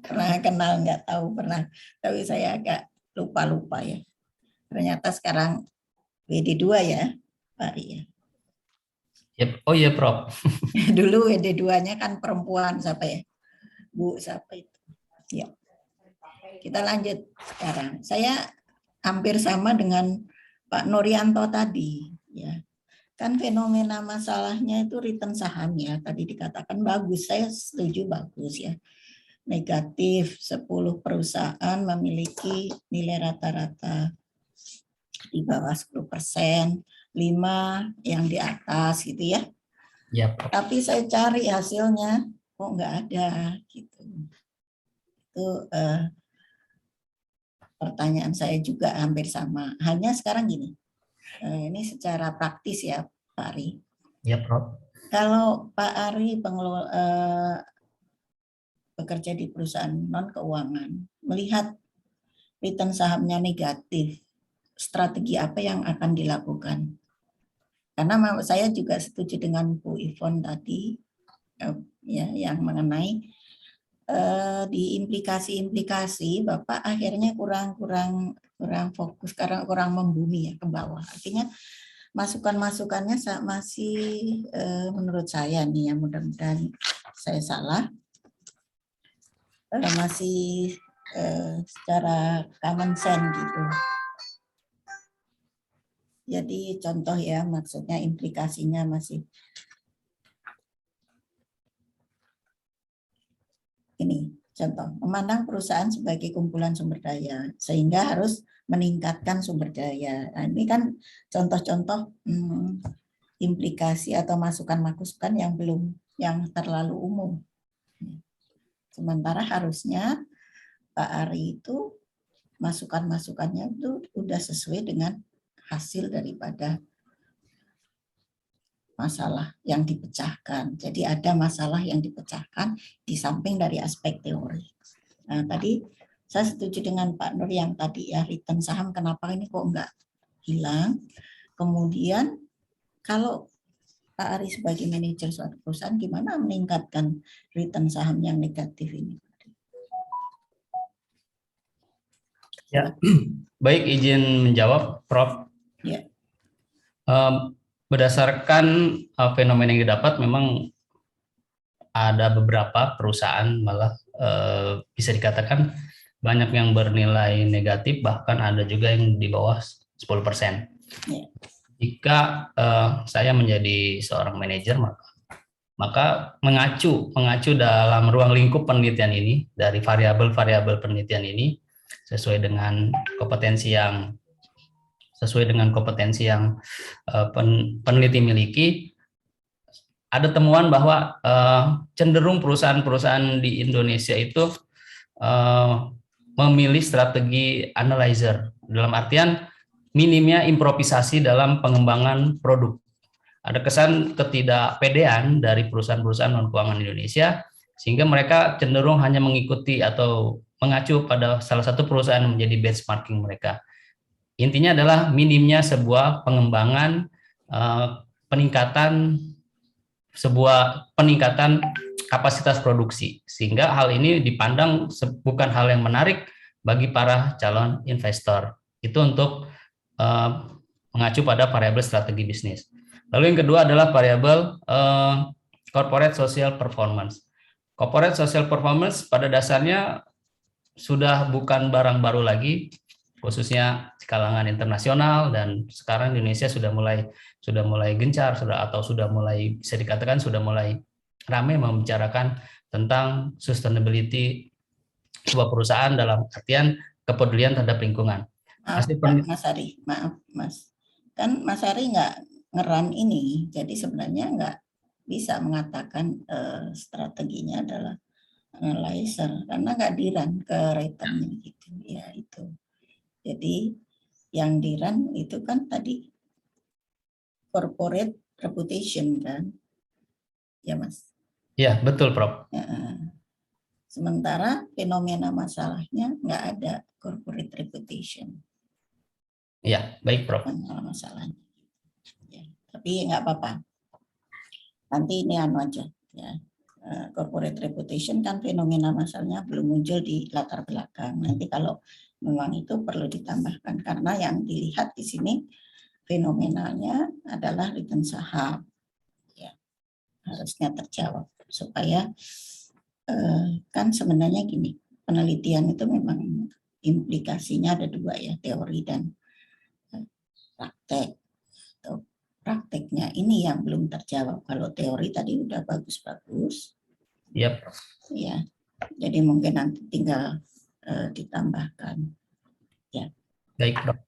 Pernah kenal, nggak tahu pernah, tapi saya agak lupa ya. Ternyata sekarang WD2 ya, Pak Ari ya. Oh iya Prof. Dulu WD2-nya kan perempuan siapa ya? Bu siapa itu? Ya. Kita lanjut sekarang. Saya hampir sama dengan Pak Nuryanto tadi ya. Kan fenomena masalahnya itu return saham ya. Tadi dikatakan bagus, saya setuju bagus ya. Negatif 10 perusahaan memiliki nilai rata-rata di bawah 10%, 5 yang di atas gitu ya. Ya, tapi saya cari hasilnya kok nggak ada gitu. Itu pertanyaan saya juga hampir sama. Hanya sekarang gini, ini secara praktis ya Pak Ari. Ya Prof. Kalau Pak Ari bekerja di perusahaan non keuangan, melihat return sahamnya negatif, strategi apa yang akan dilakukan? Karena saya juga setuju dengan Bu Ivon tadi ya, yang mengenai di implikasi Bapak akhirnya kurang fokus, karena kurang membumi ya ke bawah. Artinya masukan-masukannya masih menurut saya nih ya, mudah-mudahan saya salah, masih secara common sense gitu. Jadi contoh ya, maksudnya implikasinya masih ini. Contoh, memandang perusahaan sebagai kumpulan sumber daya, sehingga harus meningkatkan sumber daya. Nah, ini kan contoh-contoh implikasi atau masukan-masukan yang terlalu umum. Sementara harusnya Pak Ari itu masukan-masukannya itu udah sesuai dengan hasil daripada masalah yang dipecahkan. Jadi ada masalah yang dipecahkan di samping dari aspek teori. Nah, tadi saya setuju dengan Pak Nur yang tadi ya, return saham kenapa ini kok enggak hilang. Kemudian kalau Pak Ari sebagai manajer suatu perusahaan, gimana meningkatkan return saham yang negatif ini? Ya, baik, izin menjawab, Prof. Ya. Berdasarkan fenomena yang didapat, memang ada beberapa perusahaan malah bisa dikatakan banyak yang bernilai negatif, bahkan ada juga yang di bawah 10%. Ya. jika saya menjadi seorang manajer, maka mengacu dalam ruang lingkup penelitian ini, dari variabel-variabel penelitian ini sesuai dengan kompetensi yang peneliti miliki, ada temuan bahwa cenderung perusahaan-perusahaan di Indonesia itu memilih strategi analyzer, dalam artian minimnya improvisasi dalam pengembangan produk. Ada kesan ketidakpedean dari perusahaan-perusahaan non-keuangan Indonesia, sehingga mereka cenderung hanya mengikuti atau mengacu pada salah satu perusahaan menjadi benchmarking mereka. Intinya adalah minimnya sebuah pengembangan, peningkatan kapasitas produksi, sehingga hal ini dipandang bukan hal yang menarik bagi para calon investor. Itu untuk mengacu pada variabel strategi bisnis. Lalu yang kedua adalah variabel corporate social performance. Corporate social performance pada dasarnya sudah bukan barang baru lagi, khususnya di kalangan internasional, dan sekarang Indonesia sudah mulai gencar, sudah mulai bisa dikatakan sudah mulai ramai membicarakan tentang sustainability sebuah perusahaan dalam artian kepedulian terhadap lingkungan. Maaf, Mas Ari, maaf Mas, kan Mas Ari nggak ngeran ini, jadi sebenarnya nggak bisa mengatakan strateginya adalah analyzer karena nggak di-run ke raternya gitu ya. Itu jadi yang di-run itu kan tadi corporate reputation kan ya Mas ya. Betul Prof. Sementara fenomena masalahnya nggak ada corporate reputation ya. Baik Prof. Masalahnya ya, tapi nggak apa-apa, nanti ini aja ya. Corporate reputation kan fenomena masalahnya belum muncul di latar belakang. Nanti kalau memang itu perlu ditambahkan, karena yang dilihat di sini fenomenanya adalah return saham. Ya, harusnya terjawab supaya kan sebenarnya gini, penelitian itu memang implikasinya ada dua ya, teori dan praktek. Prakteknya ini yang belum terjawab. Kalau teori tadi udah bagus-bagus. Yep. Ya. Jadi mungkin nanti tinggal ditambahkan. Ya. Baik, Prof.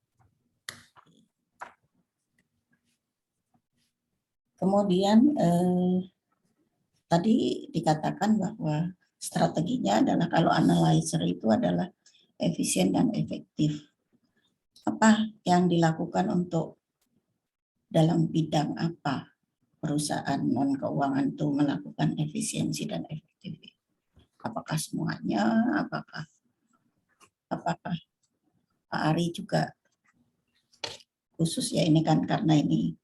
Kemudian tadi dikatakan bahwa strateginya adalah kalau analyzer itu adalah efisien dan efektif. Apa yang dilakukan untuk dalam bidang apa perusahaan non keuangan itu melakukan efisiensi dan efektivitas? Apakah semuanya? Apakah Pak Ari juga khusus ya, ini kan karena ini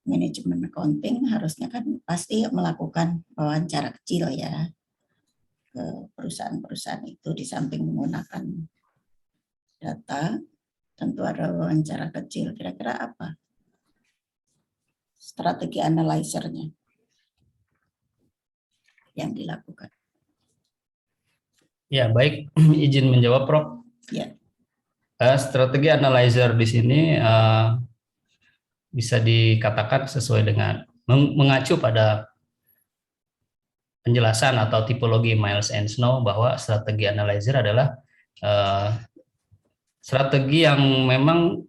manajemen accounting harusnya kan pasti melakukan wawancara kecil ya ke perusahaan-perusahaan itu, di samping menggunakan data tentu ada wawancara kecil. Kira-kira apa strategi analyzernya yang dilakukan? Ya, baik. Izin menjawab, Prof. Ya. Strategi analyzer di sini bisa dikatakan sesuai dengan mengacu pada penjelasan atau tipologi Miles and Snow, bahwa strategi analyzer adalah strategi yang memang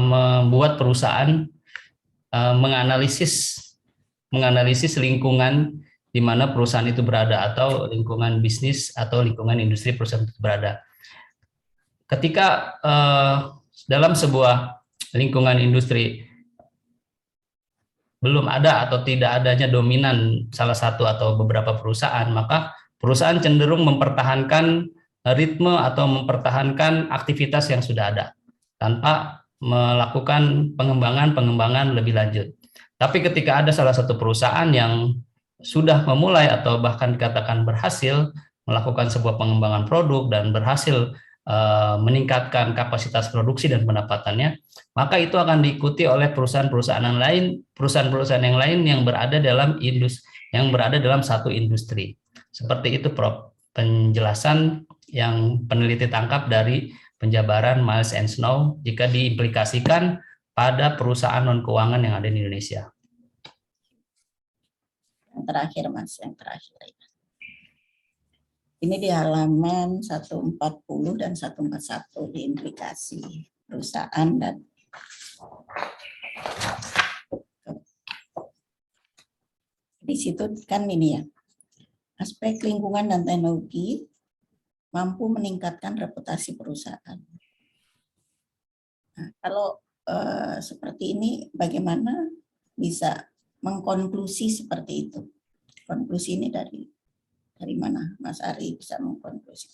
membuat perusahaan menganalisis lingkungan di mana perusahaan itu berada, atau lingkungan bisnis atau lingkungan industri perusahaan itu berada. Ketika dalam sebuah lingkungan industri belum ada atau tidak adanya dominan salah satu atau beberapa perusahaan, maka perusahaan cenderung mempertahankan ritme atau mempertahankan aktivitas yang sudah ada tanpa melakukan pengembangan lebih lanjut. Tapi ketika ada salah satu perusahaan yang sudah memulai atau bahkan dikatakan berhasil melakukan sebuah pengembangan produk dan berhasil meningkatkan kapasitas produksi dan pendapatannya, maka itu akan diikuti oleh perusahaan-perusahaan yang lain yang berada dalam satu industri. Seperti itu, Prof, penjelasan yang peneliti tangkap dari penjabaran Miles and Snow jika diimplikasikan pada perusahaan non-keuangan yang ada di Indonesia. Yang terakhir Mas, yang terakhir. Ini di halaman 140 dan 141 di implikasi perusahaan dan di situ kan ini ya, aspek lingkungan dan teknologi mampu meningkatkan reputasi perusahaan. Nah, kalau seperti ini bagaimana bisa mengkonklusi seperti itu? Konklusi ini dari mana Mas Ari bisa mengkonklusi?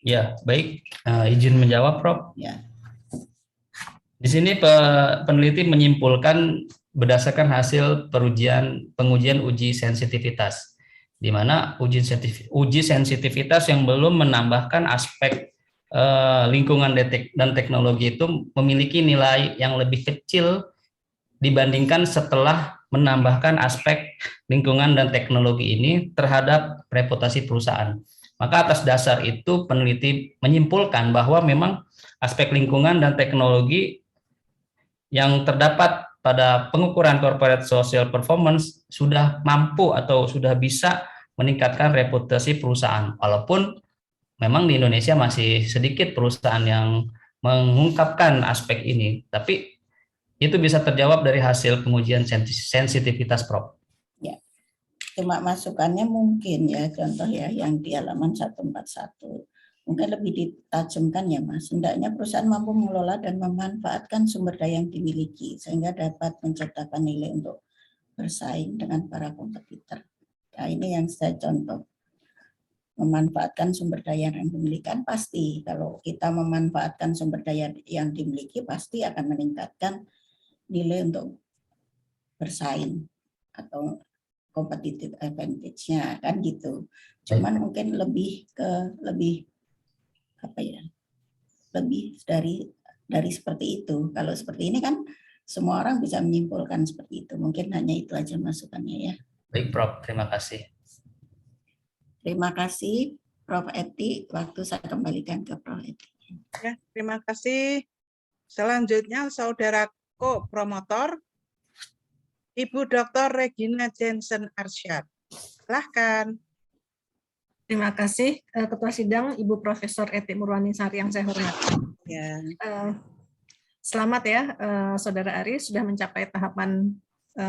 Ya, baik. Izin menjawab, Prof. Ya. Di sini peneliti menyimpulkan berdasarkan hasil pengujian uji sensitivitas, di mana uji sensitivitas yang belum menambahkan aspek lingkungan dan teknologi itu memiliki nilai yang lebih kecil dibandingkan setelah menambahkan aspek lingkungan dan teknologi ini terhadap reputasi perusahaan. Maka atas dasar itu peneliti menyimpulkan bahwa memang aspek lingkungan dan teknologi yang terdapat pada pengukuran corporate social performance sudah mampu atau sudah bisa meningkatkan reputasi perusahaan. Walaupun memang di Indonesia masih sedikit perusahaan yang mengungkapkan aspek ini, tapi itu bisa terjawab dari hasil pengujian sensitivitas, Prof. Ya, cuma masukannya mungkin ya, contoh ya yang di halaman 141. Mungkin lebih ditajamkan ya Mas, hendaknya perusahaan mampu mengelola dan memanfaatkan sumber daya yang dimiliki sehingga dapat menciptakan nilai untuk bersaing dengan para kompetitor. Nah, ini yang saya contoh. Memanfaatkan sumber daya yang dimiliki kan pasti, kalau kita memanfaatkan sumber daya yang dimiliki pasti akan meningkatkan nilai untuk bersaing atau competitive advantage-nya kan gitu. Cuman mungkin lebih dari seperti itu. Kalau seperti ini kan semua orang bisa menyimpulkan seperti itu. Mungkin hanya itu aja masukannya ya. Baik, Prof. Terima kasih. Terima kasih, Prof. Eti. Waktu saya kembalikan ke Prof. Eti. Ya, terima kasih. Selanjutnya, Saudara Co-Promotor, Ibu Dr. Regina Jensen Arsyad. Silahkan. Terima kasih Ketua Sidang Ibu Profesor Eti Murwanisari yang saya hormati. Ya. Selamat ya Saudara Ari sudah mencapai tahapan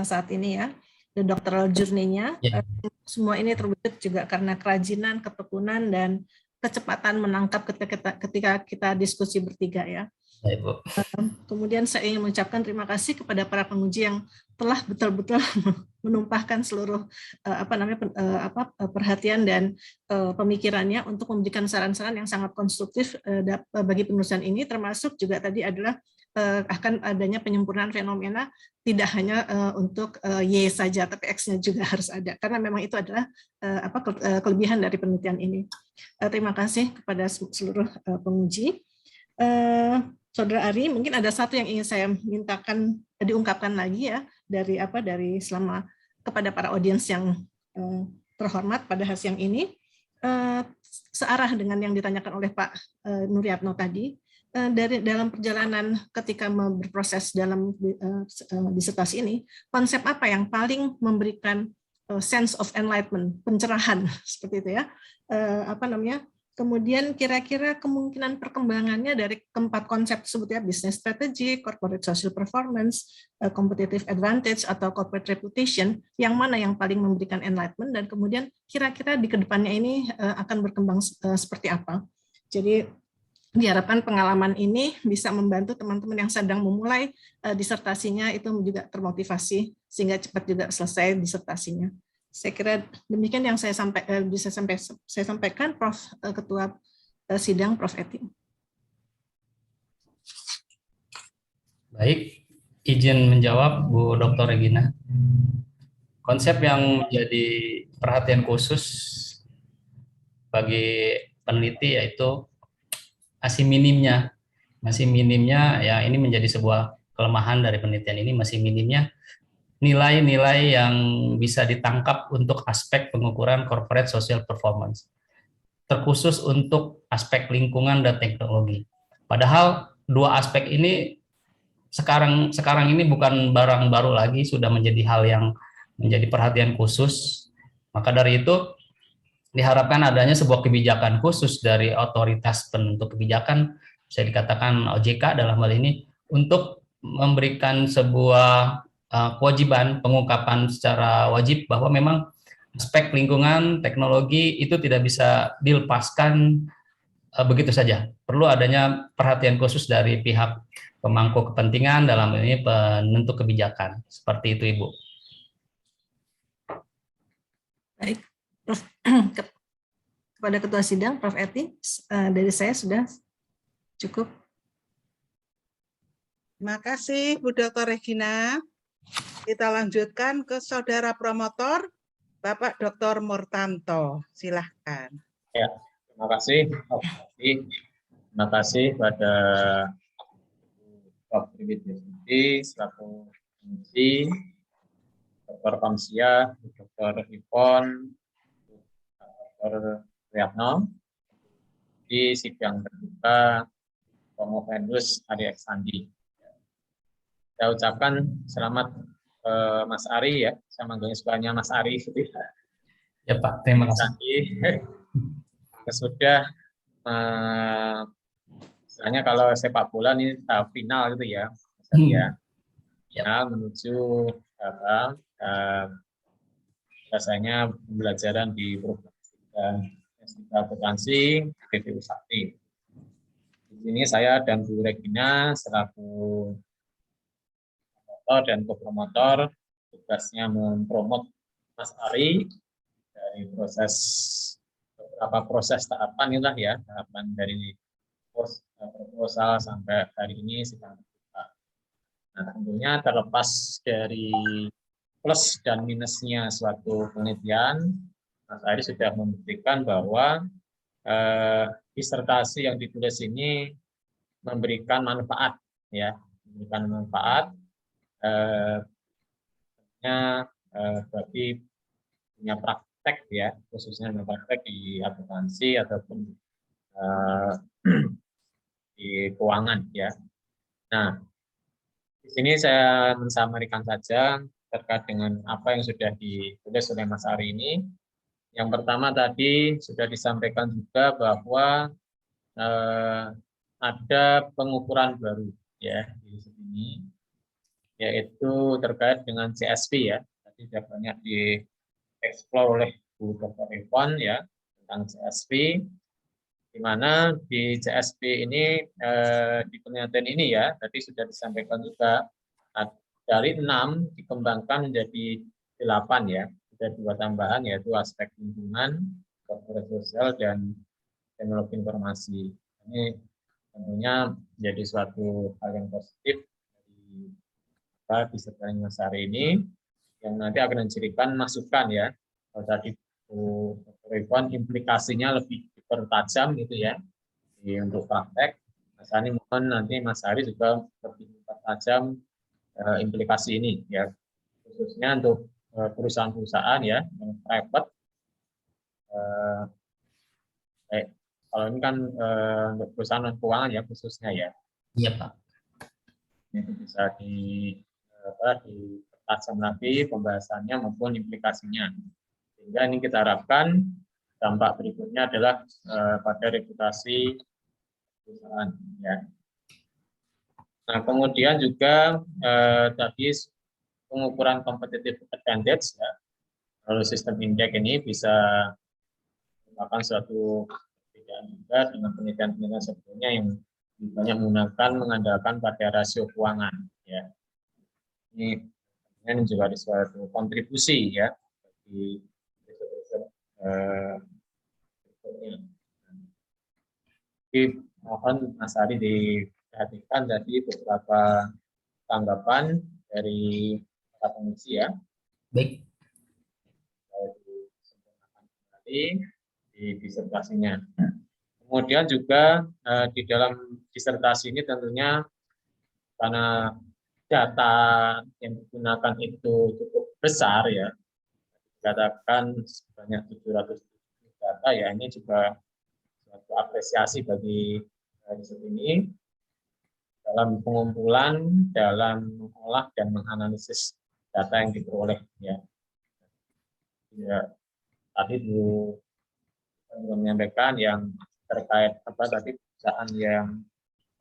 saat ini ya, the doctoral journey-nya. Ya. Semua ini terwujud juga karena kerajinan, ketekunan dan kecepatan menangkap ketika kita diskusi bertiga ya. Ya, Ibu. Kemudian saya ingin mengucapkan terima kasih kepada para penguji yang telah betul-betul menumpahkan seluruh perhatian dan pemikirannya untuk memberikan saran-saran yang sangat konstruktif bagi penulisan ini, termasuk juga tadi adalah akan adanya penyempurnaan fenomena tidak hanya untuk Y saja, tapi X-nya juga harus ada, karena memang itu adalah kelebihan dari penelitian ini. Terima kasih kepada seluruh penguji. Saudara Ari, mungkin ada satu yang ingin saya mintakan diungkapkan lagi ya dari selama kepada para audiens yang terhormat pada siang ini, searah dengan yang ditanyakan oleh Pak Nuryatno tadi. Dalam perjalanan ketika berproses dalam disertasi ini, konsep apa yang paling memberikan sense of enlightenment, pencerahan seperti itu ya, kemudian kira-kira kemungkinan perkembangannya dari keempat konsep tersebut ya, business strategy, corporate social performance, competitive advantage atau corporate reputation, yang mana yang paling memberikan enlightenment, dan kemudian kira-kira di kedepannya ini akan berkembang seperti apa. Jadi diharapkan pengalaman ini bisa membantu teman-teman yang sedang memulai disertasinya itu juga termotivasi sehingga cepat juga selesai disertasinya. Saya kira demikian yang saya sampaikan, Prof. Ketua Sidang, Prof. Eti. Baik, izin menjawab Bu Dr. Regina. Konsep yang menjadi perhatian khusus bagi peneliti yaitu masih minimnya ya, ini menjadi sebuah kelemahan dari penelitian ini, masih minimnya nilai-nilai yang bisa ditangkap untuk aspek pengukuran corporate social performance, terkhusus untuk aspek lingkungan dan teknologi. Padahal dua aspek ini sekarang ini bukan barang baru lagi, sudah menjadi hal yang menjadi perhatian khusus. Maka dari itu diharapkan adanya sebuah kebijakan khusus dari otoritas penentu kebijakan, bisa dikatakan OJK dalam hal ini, untuk memberikan sebuah kewajiban pengungkapan secara wajib bahwa memang aspek lingkungan, teknologi itu tidak bisa dilepaskan begitu saja. Perlu adanya perhatian khusus dari pihak pemangku kepentingan, dalam ini penentu kebijakan. Seperti itu, Ibu. Baik, Prof. Kepada Ketua Sidang, Prof. Eti, dari saya sudah cukup. Terima kasih Bu Dr. Regina. Kita lanjutkan ke Saudara Promotor, Bapak Dr. Murtanto. Silahkan. Ya, terima kasih. Terima kasih pada Prof. Triwidya selaku komisi, Dr. Kamsia, Dr. Ipon, Dr. Riyatno di sidang terbuka Promovendus Ari Eksandi. Saya ucapkan selamat Mas Ari ya, saya manggilnya sukanya Mas Ari gitu ya. Ya Pak, terima kasih. Sudah misalnya kalau sepak bola ini tahap final gitu ya, final menuju rasanya pembelajaran di program akuntansi BPU Sakti. Di sini saya dan Bu Regina selaku promotor dan kopromotor tugasnya mempromot Mas Ari dari beberapa proses tahapan inilah ya, tahapan dari proposal sampai hari ini sedang terbuka. Nah, tentunya terlepas dari plus dan minusnya suatu penelitian, Mas Ari sudah membuktikan bahwa disertasi yang ditulis ini memberikan manfaat ya, memberikan manfaat bagi punya praktek ya, khususnya praktek di akuntansi ataupun di keuangan ya. Nah, di sini saya mensamarikan saja terkait dengan apa yang sudah ditulis oleh Mas Ari ini. Yang pertama tadi sudah disampaikan juga bahwa ada pengukuran baru ya di sini, yaitu terkait dengan CSP ya. Tadi sudah banyak dieksplor oleh Bu Dr. Ipon ya tentang CSP, di mana di CSP ini di penelitian ini ya tadi sudah disampaikan juga dari 6 dikembangkan menjadi 8 ya, ada 2 tambahan yaitu aspek lingkungan, korporasi sosial, dan teknologi informasi. Ini tentunya menjadi suatu hal yang positif dari disertasi Mas Ari ini, yang nanti akan dijadikan masukan ya. Kalau tadi Bu Ipon implikasinya lebih dipertajam gitu ya untuk praktek. Mas Ari mohon nanti Mas Ari juga lebih dipertajam implikasi ini ya, khususnya untuk perusahaan-perusahaan ya yang private. Kalau ini kan untuk perusahaan non keuangan ya khususnya ya. Iya Pak. Itu bisa dipertajam lagi pembahasannya maupun implikasinya. Sehingga ini kita harapkan dampak berikutnya adalah pada reputasi perusahaan ya. Nah, kemudian juga tadi pengukuran competitive advantage ya. Lalu sistem indeks ini bisa merupakan suatu perbedaan juga dengan penelitian-penelitian sebelumnya yang banyak mengandalkan pada rasio keuangan ya. Ini juga ada suatu kontribusi ya bagi berikutnya. Jadi mohon Mas Ari diperhatikan tadi beberapa tanggapan dari para komisi ya. Baik. Di disertasinya. Kemudian juga di dalam disertasi ini tentunya karena data yang digunakan itu cukup besar ya, dikatakan sebanyak 700 data ya, ini juga suatu apresiasi bagi Dari ini dalam pengumpulan, dalam mengolah dan menganalisis data yang diperoleh ya. Ya, tadi Bu menyampaikan yang terkait apa tadi perusahaan yang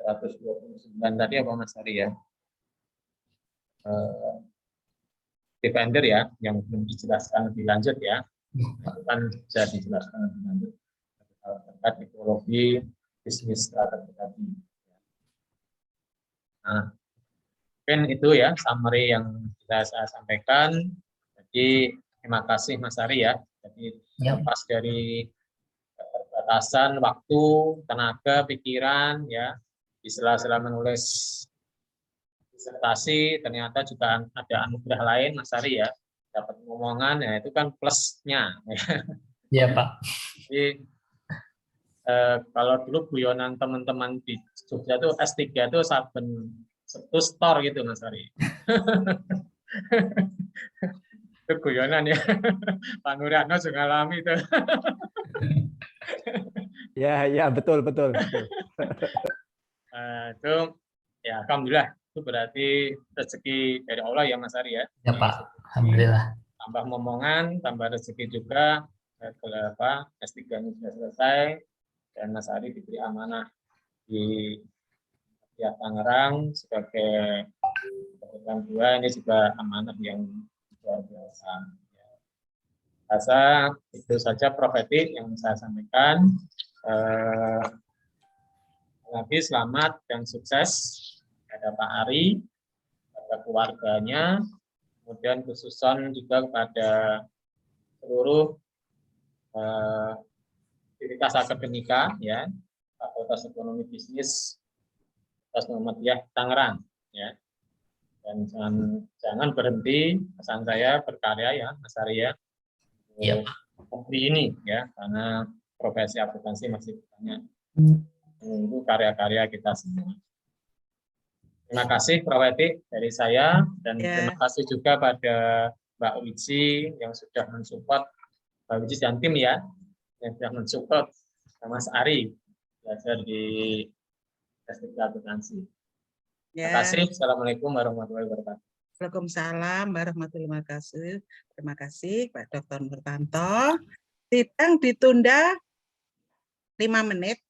129 tadi apa Mas Ari ya? Defender ya, yang belum dijelaskan lebih lanjut ya. Itu kan bisa dijelaskan lebih lanjut terkait ekologi bisnis strategi tadi. Nah, mungkin itu ya summary yang bisa saya sampaikan. Jadi terima kasih Mas Ari ya. Jadi lepas dari keterbatasan waktu, tenaga, pikiran ya, di sela-sela menulis disertasi ternyata juga ada anugerah lain Mas Ari ya. Dapat ngomongan ya itu kan plusnya. Iya Pak. Jadi kalau dulu guyonan teman-teman di Jogja tuh S3 tuh saben Sabtu store gitu Mas Ari. Itu guyonan ya. Pak Nuriano juga alami itu. Ya, betul. Itu ya alhamdulillah itu berarti rezeki dari Allah ya Mas Ari ya. Ya Pak, alhamdulillah. Tambah momongan, tambah rezeki juga. S3-nya sudah selesai dan Mas Ari diberi amanah di Tangerang sebagai orang tua, ini juga amanah yang luar biasa. Rasa itu saja profetik yang saya sampaikan. Lagi selamat dan sukses kepada Pak Ari, kepada keluarganya, kemudian khususan juga kepada seluruh aktivitas akademika ya, Fakultas Ekonomi Bisnis Muhammadiyah Tangerang ya. Dan jangan berhenti, pesan saya berkarya ya Mas Ari ya. Untuk ini ya, karena profesi akuntansi masih banyak menunggu karya-karya kita semua. Terima kasih Prof. Eti dari saya dan terima kasih juga pada Mbak Wiji yang sudah mensupport, Mbak Wiji dan tim ya, yang sudah mensupport Mas Ari belajar di S3 Akuntansi. Terima kasih. Assalamualaikum warahmatullahi wabarakatuh. Waalaikumsalam warahmatullahi wabarakatuh. Terima kasih Pak Dr. Nurtanto. Sidang ditunda 5 menit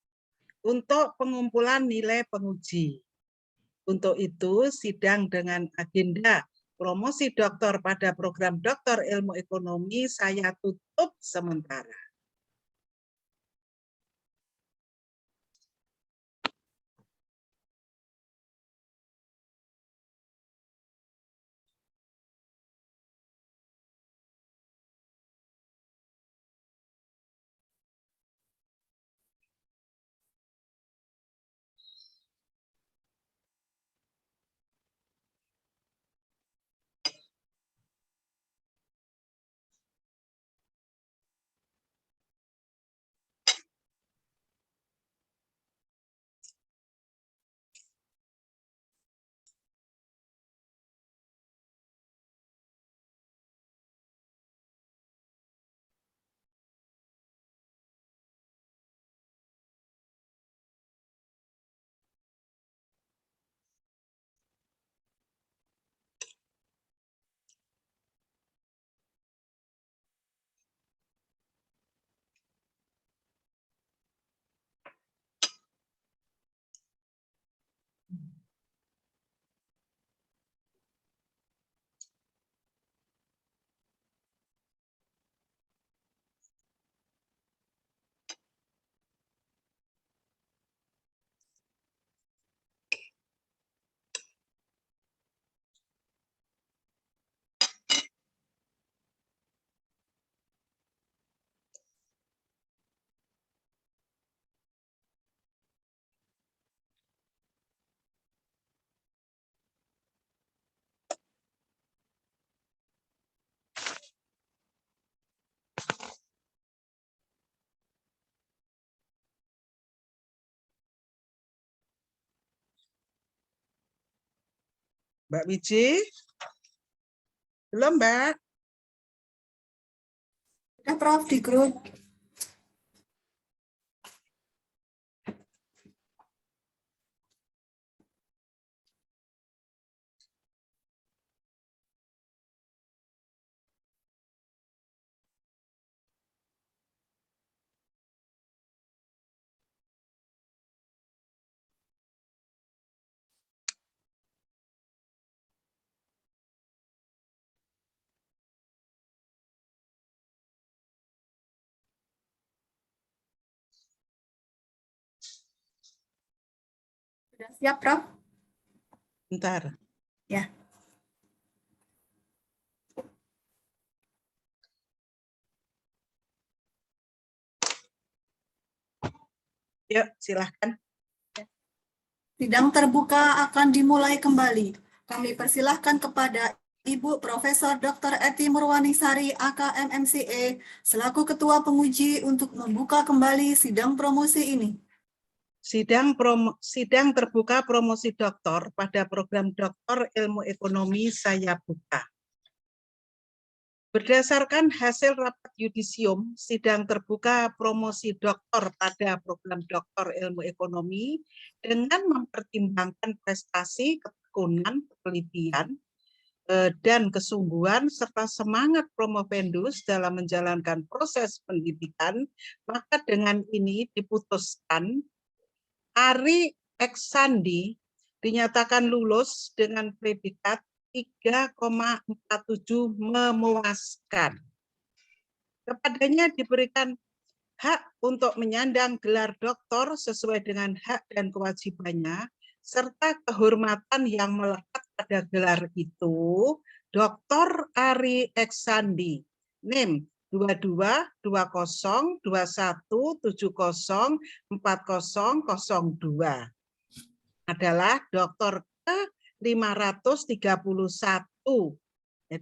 untuk pengumpulan nilai penguji. Untuk itu, sidang dengan agenda promosi doktor pada program Doktor Ilmu Ekonomi saya tutup sementara. Mbak Wiji? Belum, Mbak? Sudah Prof di grup. Sudah siap, Prof? Bentar. Ya. Yuk, silahkan. Sidang terbuka akan dimulai kembali. Kami persilahkan kepada Ibu Profesor Dr. Eti Murwaningsari, AKMMCA, selaku Ketua Penguji untuk membuka kembali sidang promosi ini. Sidang terbuka promosi doktor pada program Doktor Ilmu Ekonomi saya buka. Berdasarkan hasil rapat yudisium, sidang terbuka promosi doktor pada program Doktor Ilmu Ekonomi dengan mempertimbangkan prestasi, ketekunan, penelitian, dan kesungguhan serta semangat promovendus dalam menjalankan proses pendidikan, maka dengan ini diputuskan Ari Eksandi dinyatakan lulus dengan predikat 3,47 memuaskan. Kepadanya diberikan hak untuk menyandang gelar doktor sesuai dengan hak dan kewajibannya, serta kehormatan yang melekat pada gelar itu, Dr. Ari Eksandi, NIM 222170404002, adalah doktor ke-531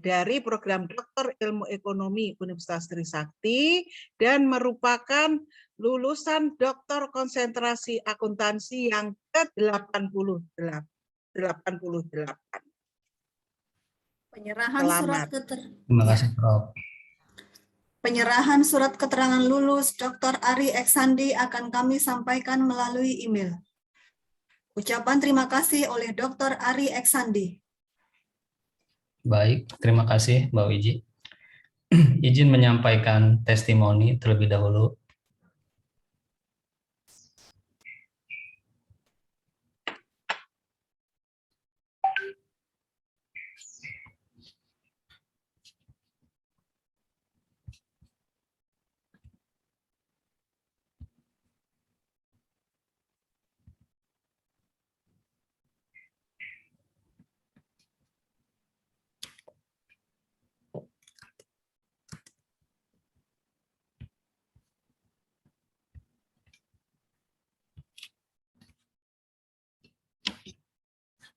dari program Doktor Ilmu Ekonomi Universitas Trisakti dan merupakan lulusan Doktor Konsentrasi Akuntansi yang ke-88. Penyerahan Selamat. Terima kasih, Prof. Penyerahan surat keterangan lulus Dr. Ari Eksandi akan kami sampaikan melalui email. Ucapan terima kasih oleh Dr. Ari Eksandi. Baik, terima kasih Mbak Wiji. Izin menyampaikan testimoni terlebih dahulu.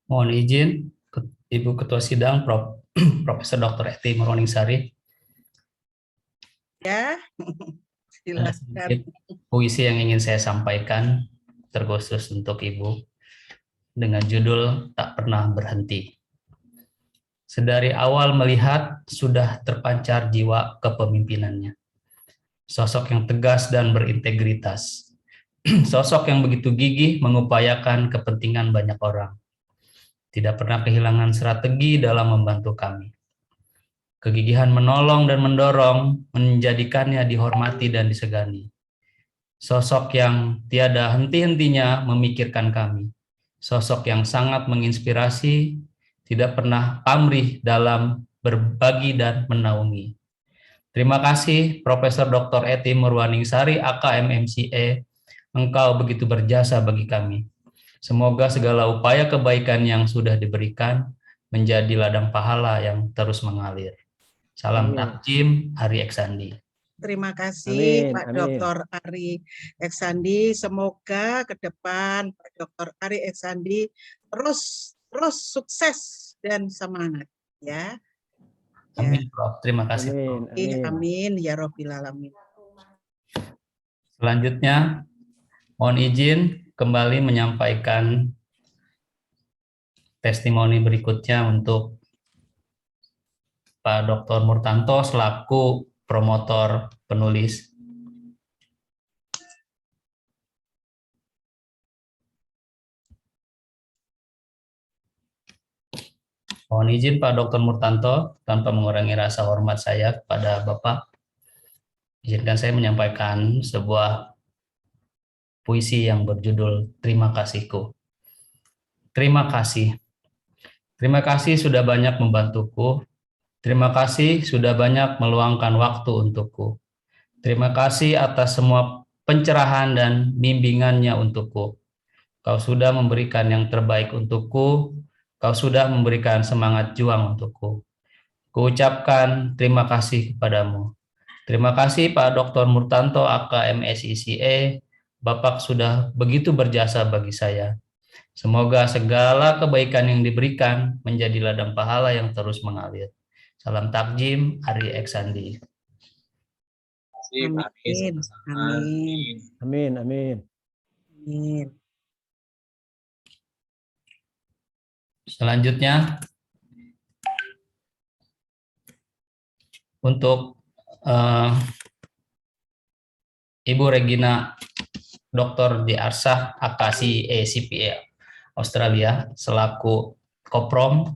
Mohon izin, Ibu Ketua Sidang, Profesor Dr. Eti Murwaningsari. Ya, Ada sedikit puisi yang ingin saya sampaikan, terkhusus untuk Ibu, dengan judul Tak Pernah Berhenti. Sedari awal melihat, sudah terpancar jiwa kepemimpinannya. Sosok yang tegas dan berintegritas. Sosok yang begitu gigih mengupayakan kepentingan banyak orang. Tidak pernah kehilangan strategi dalam membantu kami. Kegigihan menolong dan mendorong menjadikannya dihormati dan disegani. Sosok yang tiada henti-hentinya memikirkan kami. Sosok yang sangat menginspirasi, tidak pernah pamrih dalam berbagi dan menaungi. Terima kasih Profesor Dr. Eti Murwaningsari, AKMMCA. Engkau begitu berjasa bagi kami. Semoga segala upaya kebaikan yang sudah diberikan menjadi ladang pahala yang terus mengalir. Salam takjim, Ari Eksandi. Terima kasih Amin, Pak amin. Dr. Ari Eksandi. Semoga ke depan Pak Dr. Ari Eksandi terus sukses dan semangat ya. Amin, Prof. Terima kasih. Amin, Prof. amin. Amin ya Rabbil Alamin. Selanjutnya, mohon izin kembali menyampaikan testimoni berikutnya untuk Pak Dr. Murtanto selaku promotor penulis. Mohon izin Pak Dr. Murtanto, tanpa mengurangi rasa hormat saya kepada Bapak, izinkan saya menyampaikan sebuah puisi yang berjudul Terima Kasihku. Terima kasih. Terima kasih sudah banyak membantuku. Terima kasih sudah banyak meluangkan waktu untukku. Terima kasih atas semua pencerahan dan bimbingannya untukku. Kau sudah memberikan yang terbaik untukku. Kau sudah memberikan semangat juang untukku. Kuucapkan terima kasih kepadamu. Terima kasih Pak Dr. Murtanto AKMSICE. Bapak sudah begitu berjasa bagi saya. Semoga segala kebaikan yang diberikan menjadi ladang pahala yang terus mengalir. Salam takjim, Ari Eksandi. Terima kasih, Pak Ari. Amin, amin. Amin. Selanjutnya, untuk Ibu Regina Dr. D. Arsah AKSI CPA Australia selaku Koprom,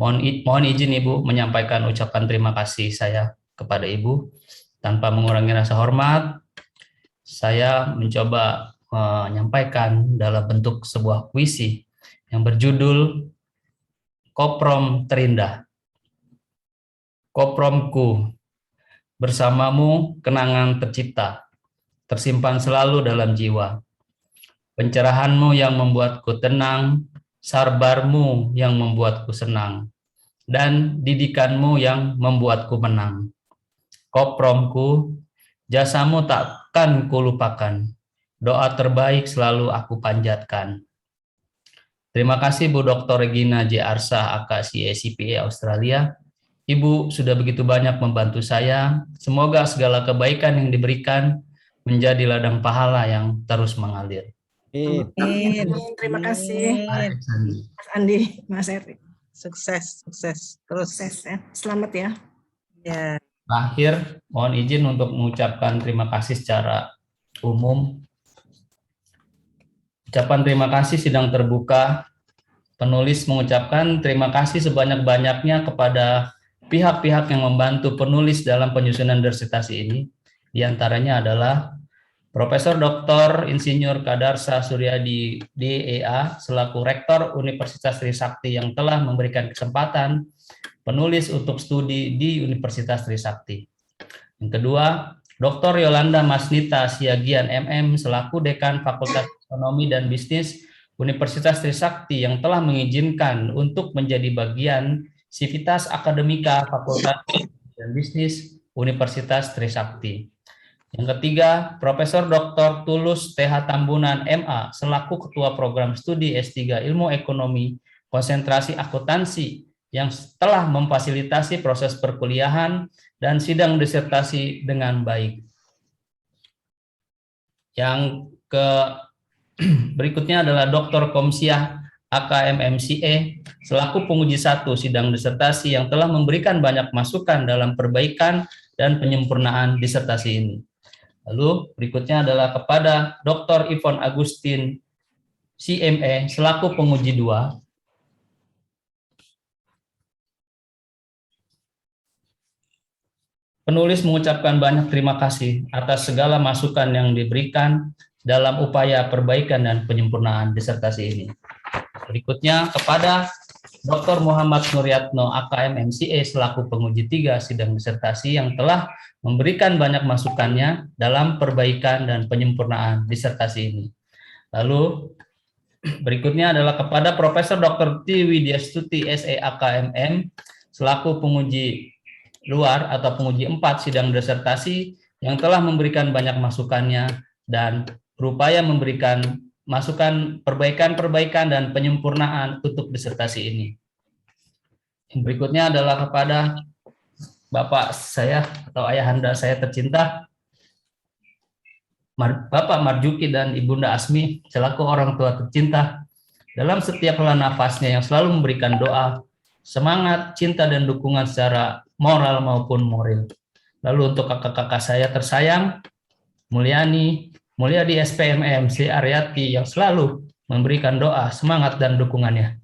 mohon izin Ibu menyampaikan ucapan terima kasih saya kepada Ibu. Tanpa mengurangi rasa hormat, saya mencoba menyampaikan dalam bentuk sebuah puisi yang berjudul Koprom Terindah. Kopromku, bersamamu kenangan tercipta, tersimpan selalu dalam jiwa. Pencerahanmu yang membuatku tenang, sarbarmu yang membuatku senang, dan didikanmu yang membuatku menang. Kopromku, jasamu takkan kulupakan, doa terbaik selalu aku panjatkan. Terima kasih Bu Dr. Regina J. Arsah AKSI CPA Australia. Ibu sudah begitu banyak membantu saya. Semoga segala kebaikan yang diberikan menjadi ladang pahala yang terus mengalir. Amin. Terima kasih Amin. Mas Andi, Mas Eri. Sukses, sukses. Terus. Sukses ya. Selamat ya. Ya. Terakhir, mohon izin untuk mengucapkan terima kasih secara umum. Ucapan terima kasih sidang terbuka. Penulis mengucapkan terima kasih sebanyak-banyaknya kepada pihak-pihak yang membantu penulis dalam penyusunan disertasi ini. Di antaranya adalah Profesor Dr. Insinyur Kadarsa Suryadi DEA selaku Rektor Universitas Trisakti yang telah memberikan kesempatan penulis untuk studi di Universitas Trisakti. Yang kedua, Dr. Yolanda Masnita Siagian MM selaku Dekan Fakultas Ekonomi dan Bisnis Universitas Trisakti yang telah mengizinkan untuk menjadi bagian Sivitas Akademika Fakultas dan Bisnis Universitas Trisakti. Yang ketiga, Profesor Dr. Tulus TH Tambunan MA selaku Ketua Program Studi S3 Ilmu Ekonomi Konsentrasi Akuntansi yang telah memfasilitasi proses perkuliahan dan sidang disertasi dengan baik. Yang berikutnya adalah Dr. Komsiah AKMMCE selaku penguji 1 sidang disertasi yang telah memberikan banyak masukan dalam perbaikan dan penyempurnaan disertasi ini. Lalu berikutnya adalah kepada Dr. Ivon Agustin CME selaku penguji 2. Penulis mengucapkan banyak terima kasih atas segala masukan yang diberikan dalam upaya perbaikan dan penyempurnaan disertasi ini. Berikutnya kepada Dr. Muhammad Nuryatno AKM MCA selaku penguji 3 sidang disertasi yang telah memberikan banyak masukannya dalam perbaikan dan penyempurnaan disertasi ini. Lalu berikutnya adalah kepada Profesor Dr. T. Widyastuti SE AKMM selaku penguji luar atau penguji 4 sidang disertasi yang telah memberikan banyak masukannya dan berupaya memberikan masukan perbaikan dan penyempurnaan untuk disertasi ini. Yang berikutnya adalah kepada Bapak saya atau ayahanda saya tercinta, Bapak Marjuki dan Ibunda Asmi selaku orang tua tercinta dalam setiap helaan nafasnya yang selalu memberikan doa, semangat, cinta dan dukungan secara moral maupun moral. Lalu untuk kakak-kakak saya tersayang, Mulyadi SPMM C. Aryati yang selalu memberikan doa, semangat dan dukungannya.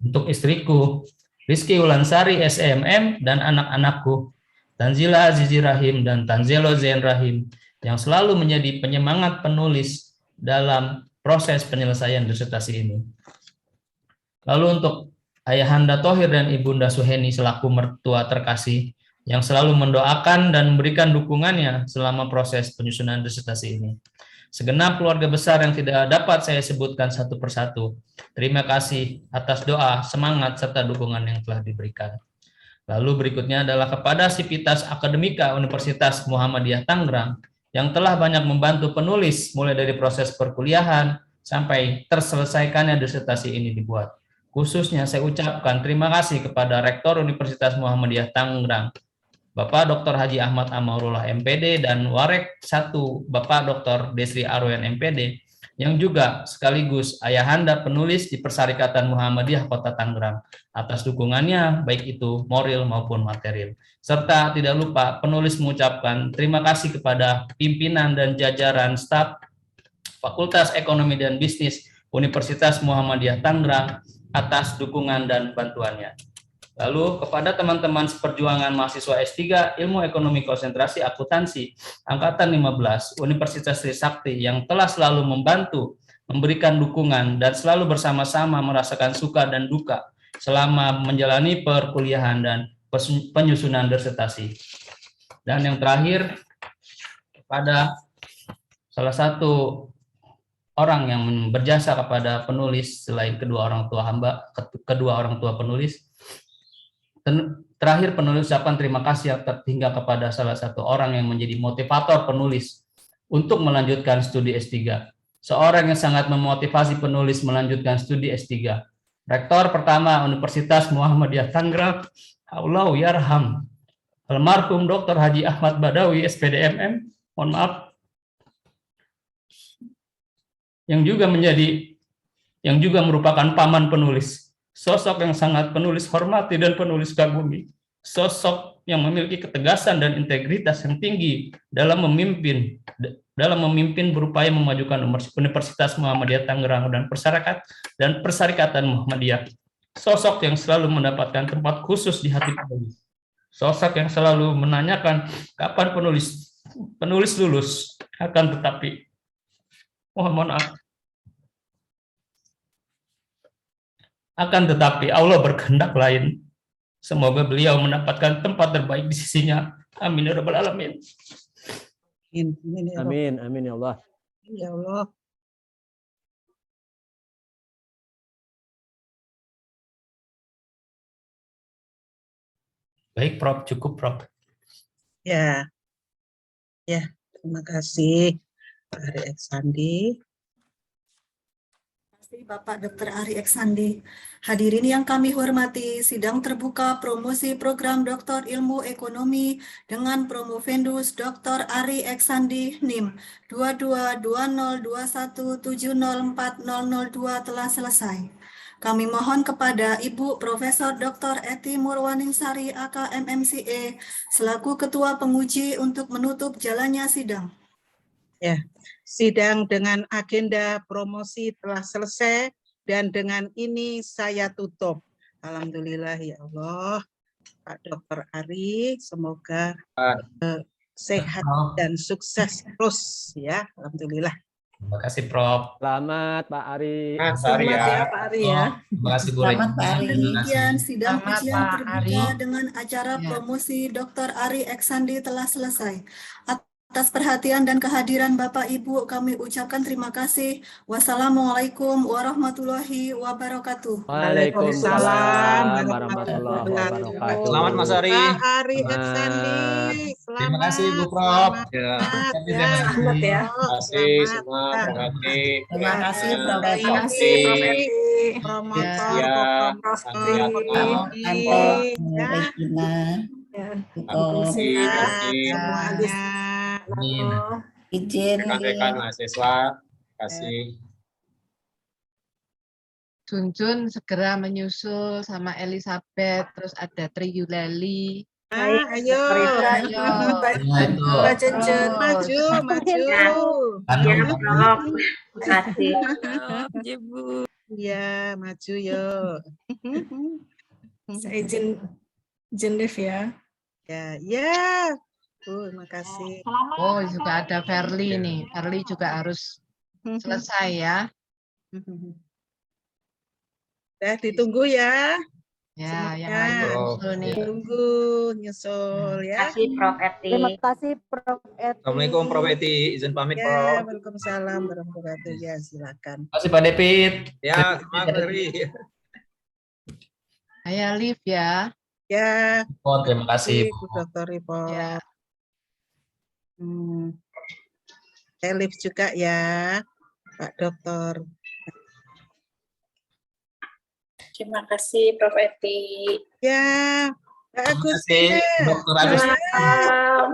Untuk istriku, Rizky Ulansari SMM dan anak-anakku, Tanzila Azizi Rahim dan Tanzelo Zain Rahim yang selalu menjadi penyemangat penulis dalam proses penyelesaian disertasi ini. Lalu untuk Ayahanda Thohir dan Ibunda Suheni selaku mertua terkasih yang selalu mendoakan dan memberikan dukungannya selama proses penyusunan disertasi ini. segenap keluarga besar yang tidak dapat saya sebutkan satu persatu. Terima kasih atas doa, semangat, serta dukungan yang telah diberikan. Lalu berikutnya adalah kepada Sivitas Akademika Universitas Muhammadiyah Tangerang yang telah banyak membantu penulis mulai dari proses perkuliahan sampai terselesaikannya disertasi ini dibuat. Khususnya saya ucapkan terima kasih kepada Rektor Universitas Muhammadiyah Tangerang, Bapak Dr. Haji Ahmad Amarullah MPD, dan Warek 1 Bapak Dr. Desri Arwen MPD, yang juga sekaligus ayahanda penulis di Persyarikatan Muhammadiyah Kota Tangerang, atas dukungannya baik itu moral maupun material. Serta tidak lupa penulis mengucapkan terima kasih kepada pimpinan dan jajaran staf Fakultas Ekonomi dan Bisnis Universitas Muhammadiyah Tangerang atas dukungan dan bantuannya. Lalu kepada teman-teman seperjuangan mahasiswa S3 Ilmu Ekonomi Konsentrasi Akuntansi Angkatan 15 Universitas Trisakti yang telah selalu membantu, memberikan dukungan, dan selalu bersama-sama merasakan suka dan duka selama menjalani perkuliahan dan penyusunan disertasi. Dan yang terakhir, kepada salah satu orang yang berjasa kepada penulis selain kedua orang tua penulis. Terakhir penulis ucapan terima kasih hingga kepada salah satu orang yang menjadi motivator penulis untuk melanjutkan studi S3. Seorang yang sangat memotivasi penulis melanjutkan studi S3. Rektor pertama Universitas Muhammadiyah Tangerang, Allah yarham, almarhum Dr. Haji Ahmad Badawi SPDMM, mohon maaf, yang juga merupakan paman penulis, sosok yang sangat penulis hormati dan penulis kagumi, sosok yang memiliki ketegasan dan integritas yang tinggi dalam memimpin berupaya memajukan Universitas Muhammadiyah Tangerang dan Persyarikatan Muhammadiyah. Sosok yang selalu mendapatkan tempat khusus di hati penulis. Sosok yang selalu menanyakan kapan penulis lulus, akan tetapi mohon maaf. Akan tetapi Allah berkehendak lain. Semoga beliau mendapatkan tempat terbaik di sisinya. Amin ya rabbal alamin. Amin, amin ya Allah. Ya Allah. Baik, Prof. Cukup, Prof. Ya, terima kasih Pak Ari Eksandi. Bapak Dr. Ari Eksandi. Hadirin yang kami hormati, sidang terbuka promosi program Doktor Ilmu Ekonomi dengan Promovendus Dr. Ari Eksandi NIM 222021704002 telah selesai. Kami mohon kepada Ibu Profesor Dr. Eti Murwaningsari AK MMCA selaku Ketua Penguji untuk menutup jalannya sidang. Ya, sidang dengan agenda promosi telah selesai dan dengan ini saya tutup. Alhamdulillah ya Allah, Pak Dr. Ari, semoga sehat dan sukses terus ya. Alhamdulillah. Terima kasih, Prof. Selamat Pak Ari. Selamat ya Pak Ari ya. Terima kasih, Bu. Selamat Pak Ari. Demikian sidang Selamat, ujian Pak terbuka Ari. dengan acara Ya. promosi Dr. Ari Eksandi telah selesai. Atas perhatian dan kehadiran Bapak Ibu kami ucapkan terima kasih. Wassalamualaikum warahmatullahi wabarakatuh. Waalaikumsalam warahmatullahi wabarakatuh. Selamat Mas Ari. Pak Ari Selamat. Eksandi. Terima kasih, Bu Prof. Ya. Selamat ya. Terima kasih semua, Prof. Eti. Terima kasih, Prof. Terima kasih, Prof. Eti. Promotor, Ya. Prof. Santiago. Anto, Ya. Regina, Iko, Semuanya. Amin. izin Rekan-rekan mahasiswa, terima kasih. Junjun segera menyusul sama Elizabeth, terus ada Tri Yulali. Ayo. Ayo. Ya, itu. Mbak Cecen. Maju. kasih. Ya, maju yuk. Saya izin Dev ya. Ya. Terima kasih. Oh, juga ada Verly nih. Verly juga harus selesai ya. Ditunggu ya. Ya, yang Semuanya. lain Prof. nyusul nih. Ya. Tunggu nyusul ya. kasih Prof. Eti. Terima kasih Prof. Eti. Assalamualaikum Prof. Eti, izin pamit Ya, Prof. waalaikumsalam warahmatullahi wabarakatuh. Ya, silakan. Terima kasih Pak Depit. Ya, maaf Ferry. Saya Liv ya. Ya, Oh, terima kasih. Bu Dr. Report. Ya. Saya live juga ya, Pak Dokter. Terima kasih Prof. Eti. Ya, Pak Terima kasih Agustin. Dr. Agustin. Salam.